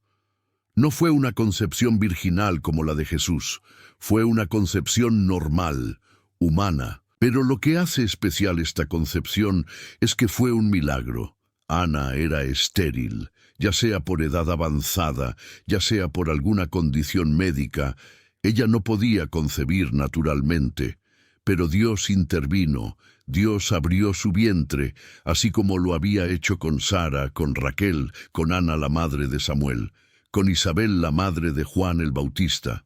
No fue una concepción virginal como la de Jesús, fue una concepción normal, humana. Pero lo que hace especial esta concepción es que fue un milagro. Ana era estéril, ya sea por edad avanzada, ya sea por alguna condición médica. Ella no podía concebir naturalmente, pero Dios intervino, Dios abrió su vientre, así como lo había hecho con Sara, con Raquel, con Ana la madre de Samuel, con Isabel la madre de Juan el Bautista.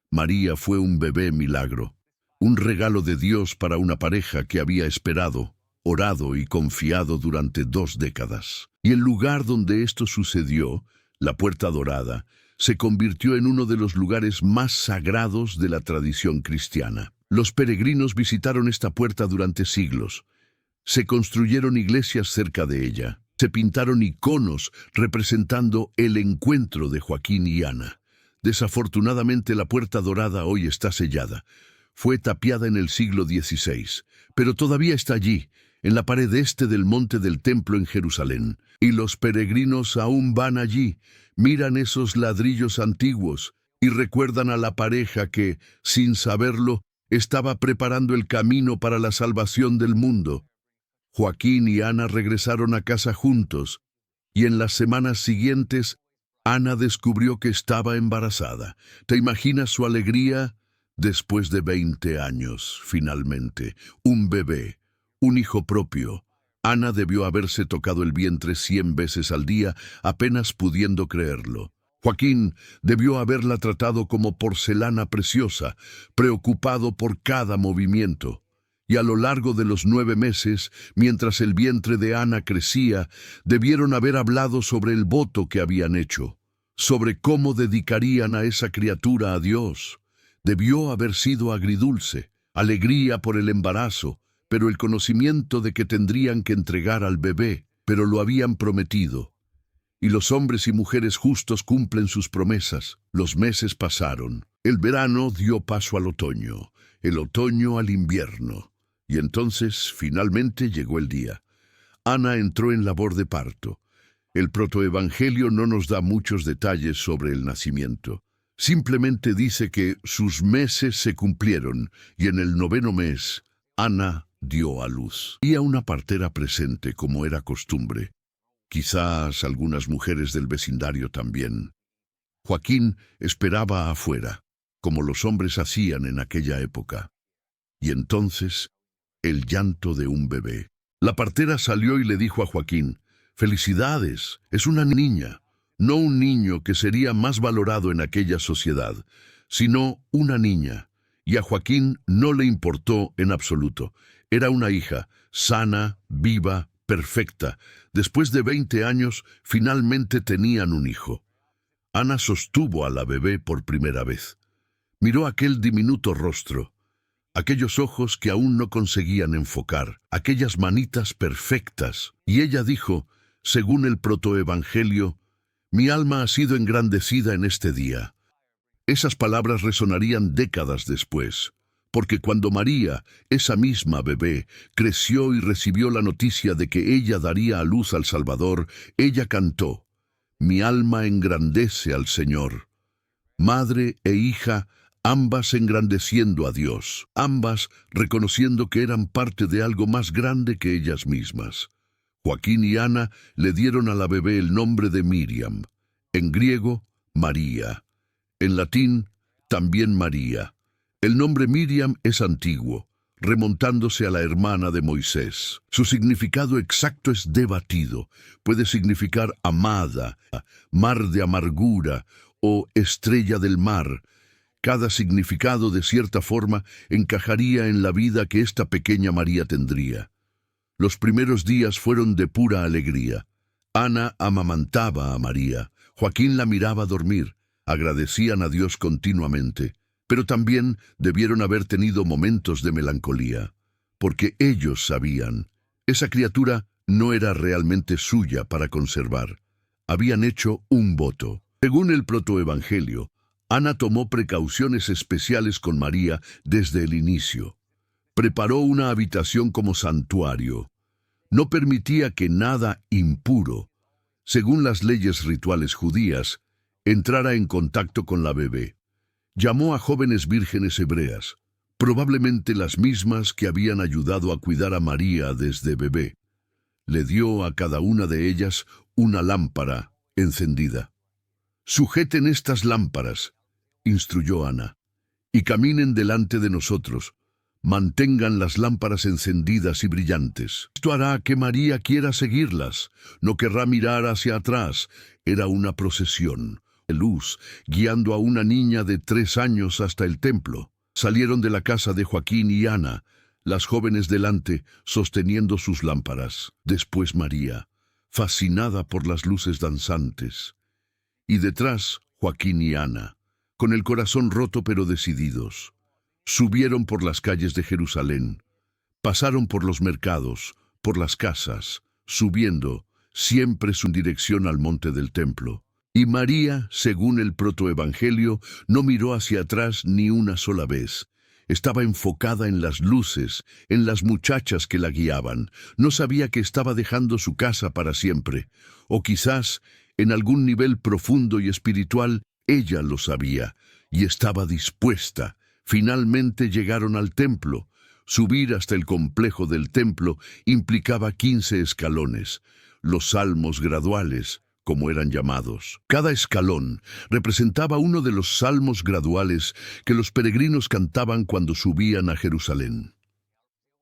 María fue un bebé milagro, un regalo de Dios para una pareja que había esperado, orado y confiado durante 2 décadas. Y el lugar donde esto sucedió, la Puerta Dorada, se convirtió en uno de los lugares más sagrados de la tradición cristiana. Los peregrinos visitaron esta puerta durante siglos. Se construyeron iglesias cerca de ella. Se pintaron iconos representando el encuentro de Joaquín y Ana. Desafortunadamente, la Puerta Dorada hoy está sellada. Fue tapiada en el siglo XVI, pero todavía está allí, en la pared este del monte del templo en Jerusalén. Y los peregrinos aún van allí, miran esos ladrillos antiguos y recuerdan a la pareja que, sin saberlo, estaba preparando el camino para la salvación del mundo. Joaquín y Ana regresaron a casa juntos, y en las semanas siguientes, Ana descubrió que estaba embarazada. ¿Te imaginas su alegría? Después de 20 años, finalmente, un bebé, un hijo propio. Ana debió haberse tocado el vientre 100 veces al día, apenas pudiendo creerlo. Joaquín debió haberla tratado como porcelana preciosa, preocupado por cada movimiento. Y a lo largo de los 9 meses, mientras el vientre de Ana crecía, debieron haber hablado sobre el voto que habían hecho, sobre cómo dedicarían a esa criatura a Dios. Debió haber sido agridulce, alegría por el embarazo, pero el conocimiento de que tendrían que entregar al bebé, pero lo habían prometido. Y los hombres y mujeres justos cumplen sus promesas. Los meses pasaron. El verano dio paso al otoño, el otoño al invierno. Y entonces, finalmente, llegó el día. Ana entró en labor de parto. El protoevangelio no nos da muchos detalles sobre el nacimiento. Simplemente dice que sus meses se cumplieron y en el 9º mes, Ana dio a luz. Y a una partera presente, como era costumbre. Quizás algunas mujeres del vecindario también. Joaquín esperaba afuera, como los hombres hacían en aquella época. Y entonces, el llanto de un bebé. La partera salió y le dijo a Joaquín: «Felicidades, es una niña, no un niño que sería más valorado en aquella sociedad, sino una niña». Y a Joaquín no le importó en absoluto. Era una hija, sana, viva, perfecta. Después de 20 años, finalmente tenían un hijo. Ana sostuvo a la bebé por primera vez. Miró aquel diminuto rostro, aquellos ojos que aún no conseguían enfocar, aquellas manitas perfectas, y ella dijo, según el protoevangelio: «Mi alma ha sido engrandecida en este día». Esas palabras resonarían décadas después, porque cuando María, esa misma bebé, creció y recibió la noticia de que ella daría a luz al Salvador, ella cantó: «Mi alma engrandece al Señor». Madre e hija, ambas engrandeciendo a Dios, ambas reconociendo que eran parte de algo más grande que ellas mismas. Joaquín y Ana le dieron a la bebé el nombre de Miriam, en griego, María. En latín, también María. El nombre Miriam es antiguo, remontándose a la hermana de Moisés. Su significado exacto es debatido. Puede significar amada, mar de amargura o estrella del mar. Cada significado, de cierta forma, encajaría en la vida que esta pequeña María tendría. Los primeros días fueron de pura alegría. Ana amamantaba a María. Joaquín la miraba dormir. Agradecían a Dios continuamente, pero también debieron haber tenido momentos de melancolía, porque ellos sabían, esa criatura no era realmente suya para conservar. Habían hecho un voto. Según el protoevangelio, Ana tomó precauciones especiales con María desde el inicio. Preparó una habitación como santuario. No permitía que nada impuro, según las leyes rituales judías, entrara en contacto con la bebé. Llamó a jóvenes vírgenes hebreas, probablemente las mismas que habían ayudado a cuidar a María desde bebé. Le dio a cada una de ellas una lámpara encendida. «Sujeten estas lámparas», instruyó Ana, «y caminen delante de nosotros. Mantengan las lámparas encendidas y brillantes. Esto hará que María quiera seguirlas. No querrá mirar hacia atrás». Era una procesión de luz, guiando a una niña de 3 años hasta el templo. Salieron de la casa de Joaquín y Ana, las jóvenes delante, sosteniendo sus lámparas. Después María, fascinada por las luces danzantes. Y detrás, Joaquín y Ana, con el corazón roto pero decididos. Subieron por las calles de Jerusalén. Pasaron por los mercados, por las casas, subiendo, siempre su dirección al monte del templo. Y María, según el protoevangelio, no miró hacia atrás ni una sola vez. Estaba enfocada en las luces, en las muchachas que la guiaban. No sabía que estaba dejando su casa para siempre. O quizás, en algún nivel profundo y espiritual, ella lo sabía, y estaba dispuesta. Finalmente llegaron al templo. Subir hasta el complejo del templo implicaba 15 escalones, los salmos graduales, como eran llamados. Cada escalón representaba uno de los salmos graduales que los peregrinos cantaban cuando subían a Jerusalén.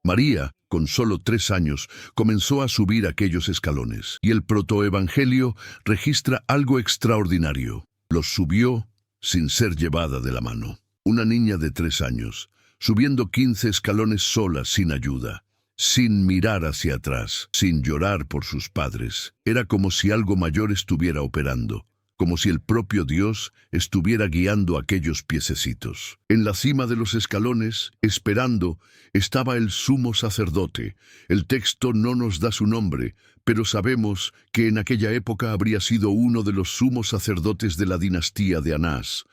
María, con solo 3 años, comenzó a subir aquellos escalones, y el protoevangelio registra algo extraordinario. Los subió sin ser llevada de la mano. Una niña de 3 años, subiendo 15 escalones sola, sin ayuda, sin mirar hacia atrás, sin llorar por sus padres. Era como si algo mayor estuviera operando, como si el propio Dios estuviera guiando aquellos piececitos. En la cima de los escalones, esperando, estaba el sumo sacerdote. El texto no nos da su nombre, pero sabemos que en aquella época habría sido uno de los sumos sacerdotes de la dinastía de Anás.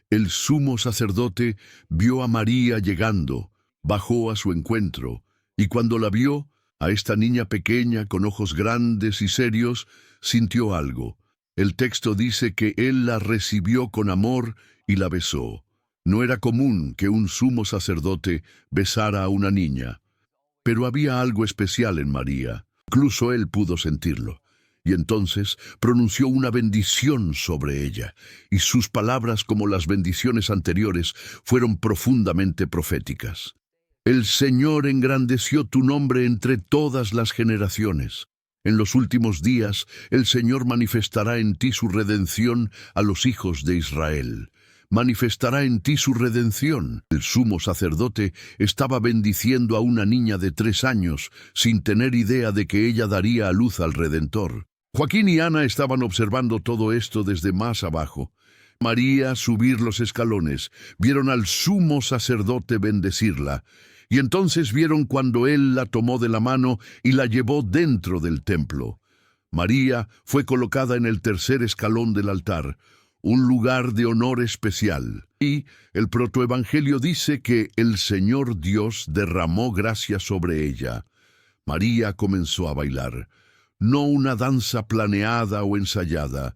El sumo sacerdote vio a María llegando, bajó a su encuentro, y cuando la vio, a esta niña pequeña con ojos grandes y serios, sintió algo. El texto dice que él la recibió con amor y la besó. No era común que un sumo sacerdote besara a una niña, pero había algo especial en María. Incluso él pudo sentirlo. Y entonces pronunció una bendición sobre ella, y sus palabras, como las bendiciones anteriores, fueron profundamente proféticas. El Señor engrandeció tu nombre entre todas las generaciones. En los últimos días, el Señor manifestará en ti su redención a los hijos de Israel. Manifestará en ti su redención. El sumo sacerdote estaba bendiciendo a una niña de 3 años, sin tener idea de que ella daría a luz al Redentor. Joaquín y Ana estaban observando todo esto desde más abajo. María subir los escalones, vieron al sumo sacerdote bendecirla, y entonces vieron cuando él la tomó de la mano y la llevó dentro del templo. María fue colocada en el tercer escalón del altar, un lugar de honor especial. Y el protoevangelio dice que el Señor Dios derramó gracia sobre ella. María comenzó a bailar, no una danza planeada o ensayada,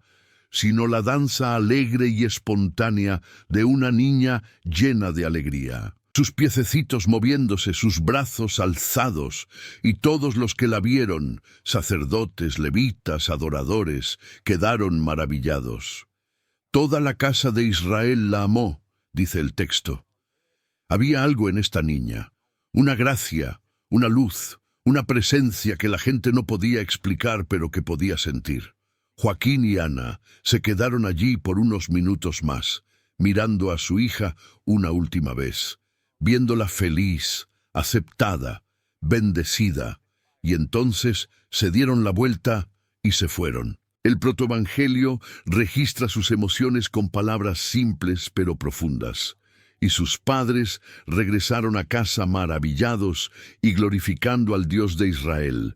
sino la danza alegre y espontánea de una niña llena de alegría. Sus piececitos moviéndose, sus brazos alzados, y todos los que la vieron, sacerdotes, levitas, adoradores, quedaron maravillados. Toda la casa de Israel la amó, dice el texto. Había algo en esta niña, una gracia, una luz, una presencia que la gente no podía explicar pero que podía sentir. Joaquín y Ana se quedaron allí por unos minutos más, mirando a su hija una última vez, viéndola feliz, aceptada, bendecida, y entonces se dieron la vuelta y se fueron. El protoevangelio registra sus emociones con palabras simples pero profundas, y sus padres regresaron a casa maravillados y glorificando al Dios de Israel,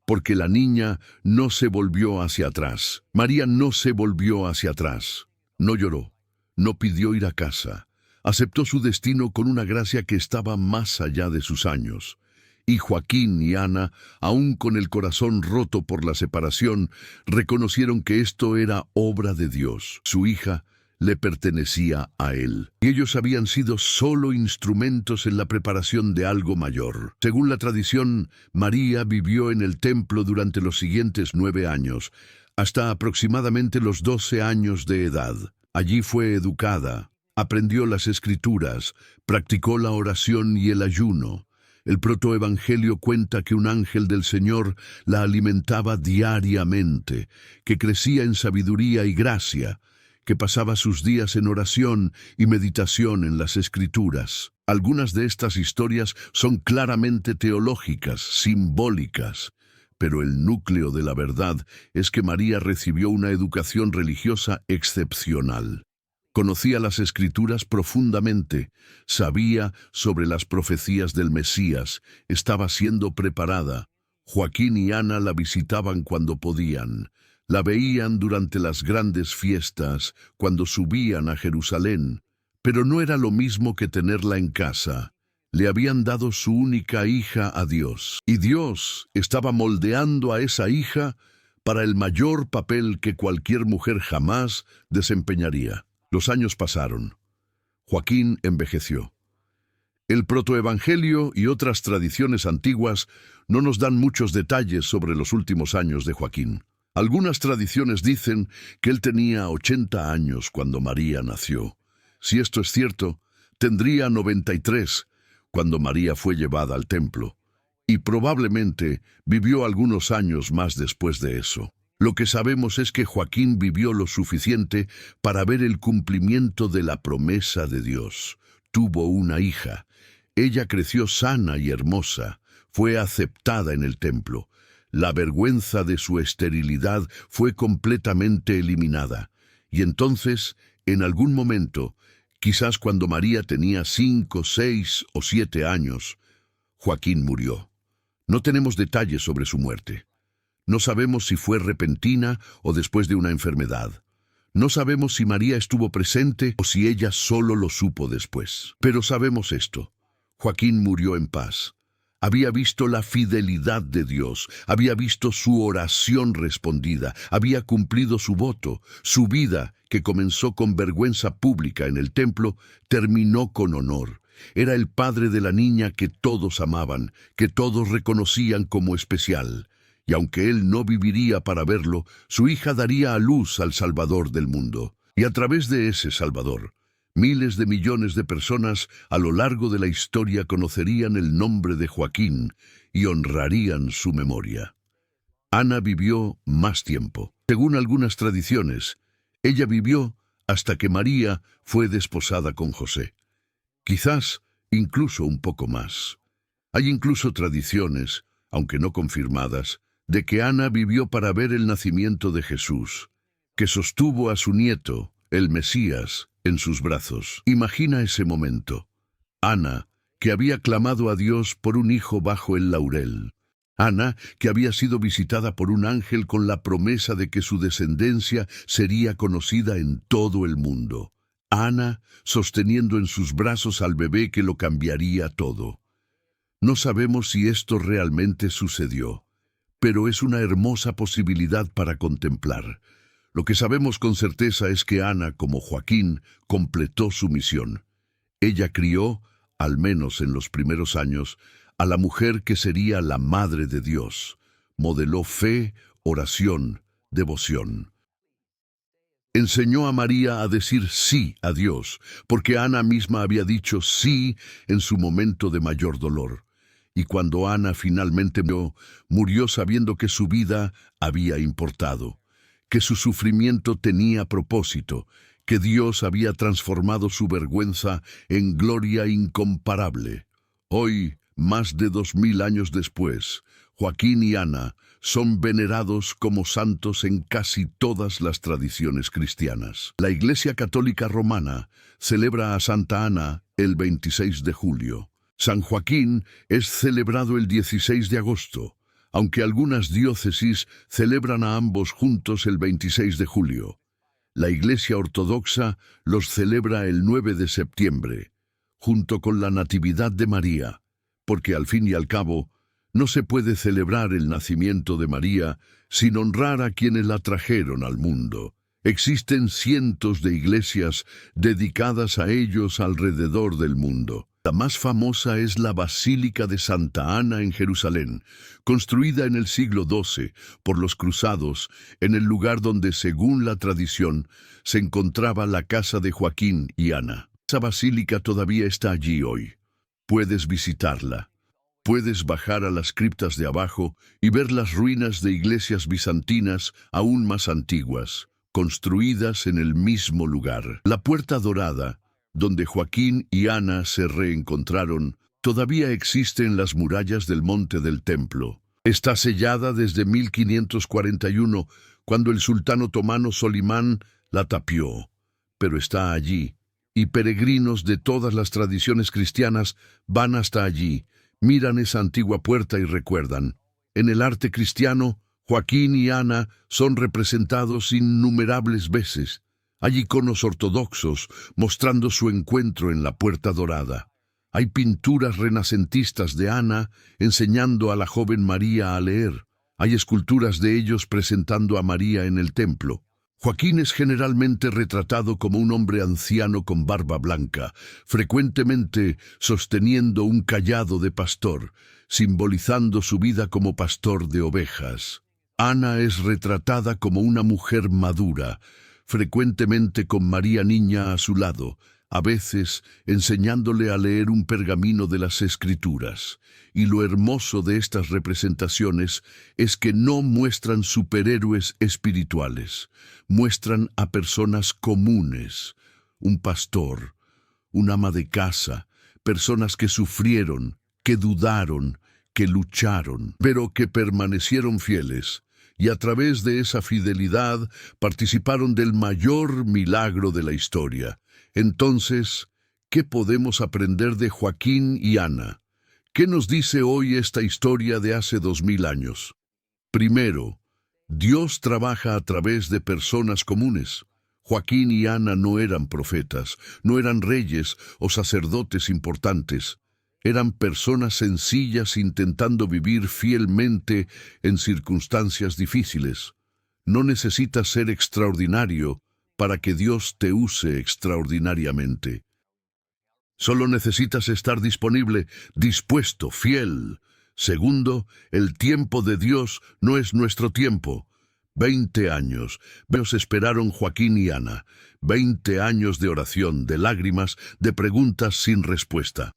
porque la niña no se volvió hacia atrás. María no se volvió hacia atrás. No lloró, no pidió ir a casa. Aceptó su destino con una gracia que estaba más allá de sus años. Y Joaquín y Ana, aún con el corazón roto por la separación, reconocieron que esto era obra de Dios. Su hija le pertenecía a él. Y ellos habían sido solo instrumentos en la preparación de algo mayor. Según la tradición, María vivió en el templo durante los siguientes 9 años, hasta aproximadamente los 12 años de edad. Allí fue educada, aprendió las escrituras, practicó la oración y el ayuno. El protoevangelio cuenta que un ángel del Señor la alimentaba diariamente, que crecía en sabiduría y gracia, que pasaba sus días en oración y meditación en las Escrituras. Algunas de estas historias son claramente teológicas, simbólicas, pero el núcleo de la verdad es que María recibió una educación religiosa excepcional. Conocía las Escrituras profundamente, sabía sobre las profecías del Mesías, estaba siendo preparada. Joaquín y Ana la visitaban cuando podían. La veían durante las grandes fiestas, cuando subían a Jerusalén, pero no era lo mismo que tenerla en casa. Le habían dado su única hija a Dios, y Dios estaba moldeando a esa hija para el mayor papel que cualquier mujer jamás desempeñaría. Los años pasaron. Joaquín envejeció. El protoevangelio y otras tradiciones antiguas no nos dan muchos detalles sobre los últimos años de Joaquín. Algunas tradiciones dicen que él tenía 80 años cuando María nació. Si esto es cierto, tendría 93 cuando María fue llevada al templo, y probablemente vivió algunos años más después de eso. Lo que sabemos es que Joaquín vivió lo suficiente para ver el cumplimiento de la promesa de Dios. Tuvo una hija. Ella creció sana y hermosa. Fue aceptada en el templo. La vergüenza de su esterilidad fue completamente eliminada. Y entonces, en algún momento, quizás cuando María tenía 5, 6 o 7 años, Joaquín murió. No tenemos detalles sobre su muerte. No sabemos si fue repentina o después de una enfermedad. No sabemos si María estuvo presente o si ella solo lo supo después. Pero sabemos esto. Joaquín murió en paz. Había visto la fidelidad de Dios, había visto su oración respondida, había cumplido su voto. Su vida, que comenzó con vergüenza pública en el templo, terminó con honor. Era el padre de la niña que todos amaban, que todos reconocían como especial. Y aunque él no viviría para verlo, su hija daría a luz al Salvador del mundo. Y a través de ese Salvador, Miles de millones de personas a lo largo de la historia conocerían el nombre de Joaquín y honrarían su memoria. Ana vivió más tiempo. Según algunas tradiciones, ella vivió hasta que María fue desposada con José. Quizás incluso un poco más. Hay incluso tradiciones, aunque no confirmadas, de que Ana vivió para ver el nacimiento de Jesús, que sostuvo a su nieto, el Mesías, en sus brazos. Imagina ese momento. Ana, que había clamado a Dios por un hijo bajo el laurel. Ana, que había sido visitada por un ángel con la promesa de que su descendencia sería conocida en todo el mundo. Ana, sosteniendo en sus brazos al bebé que lo cambiaría todo. No sabemos si esto realmente sucedió, pero es una hermosa posibilidad para contemplar. Lo que sabemos con certeza es que Ana, como Joaquín, completó su misión. Ella crió, al menos en los primeros años, a la mujer que sería la Madre de Dios. Modeló fe, oración, devoción. Enseñó a María a decir sí a Dios, porque Ana misma había dicho sí en su momento de mayor dolor. Y cuando Ana finalmente murió sabiendo que su vida había importado, que su sufrimiento tenía propósito, que Dios había transformado su vergüenza en gloria incomparable. Hoy, más de 2000 años después, Joaquín y Ana son venerados como santos en casi todas las tradiciones cristianas. La Iglesia Católica Romana celebra a Santa Ana el 26 de julio. San Joaquín es celebrado el 16 de agosto, aunque algunas diócesis celebran a ambos juntos el 26 de julio. La Iglesia Ortodoxa los celebra el 9 de septiembre, junto con la Natividad de María, porque al fin y al cabo, no se puede celebrar el nacimiento de María sin honrar a quienes la trajeron al mundo. Existen cientos de iglesias dedicadas a ellos alrededor del mundo. La más famosa es la Basílica de Santa Ana en Jerusalén, construida en el siglo XII por los cruzados, en el lugar donde, según la tradición, se encontraba la casa de Joaquín y Ana. Esa basílica todavía está allí hoy. Puedes visitarla. Puedes bajar a las criptas de abajo y ver las ruinas de iglesias bizantinas aún más antiguas, construidas en el mismo lugar. La Puerta Dorada, donde Joaquín y Ana se reencontraron, todavía existe en las murallas del Monte del Templo. Está sellada desde 1541, cuando el sultán otomano Solimán la tapió, pero está allí, y peregrinos de todas las tradiciones cristianas van hasta allí, miran esa antigua puerta y recuerdan. En el arte cristiano, Joaquín y Ana son representados innumerables veces. Hay iconos ortodoxos mostrando su encuentro en la Puerta Dorada. Hay pinturas renacentistas de Ana enseñando a la joven María a leer. Hay esculturas de ellos presentando a María en el templo. Joaquín es generalmente retratado como un hombre anciano con barba blanca, frecuentemente sosteniendo un cayado de pastor, simbolizando su vida como pastor de ovejas. Ana es retratada como una mujer madura, frecuentemente con María niña a su lado, a veces enseñándole a leer un pergamino de las Escrituras. Y lo hermoso de estas representaciones es que no muestran superhéroes espirituales, muestran a personas comunes, un pastor, un ama de casa, personas que sufrieron, que dudaron, que lucharon, pero que permanecieron fieles, y a través de esa fidelidad participaron del mayor milagro de la historia. Entonces, ¿qué podemos aprender de Joaquín y Ana? ¿Qué nos dice hoy esta historia de hace 2000 años? Primero, Dios trabaja a través de personas comunes. Joaquín y Ana no eran profetas, no eran reyes o sacerdotes importantes. Eran personas sencillas intentando vivir fielmente en circunstancias difíciles. No necesitas ser extraordinario para que Dios te use extraordinariamente. Solo necesitas estar disponible, dispuesto, fiel. Segundo, el tiempo de Dios no es nuestro tiempo, 20 años. Los esperaron Joaquín y Ana. 20 años de oración, de lágrimas, de preguntas sin respuesta.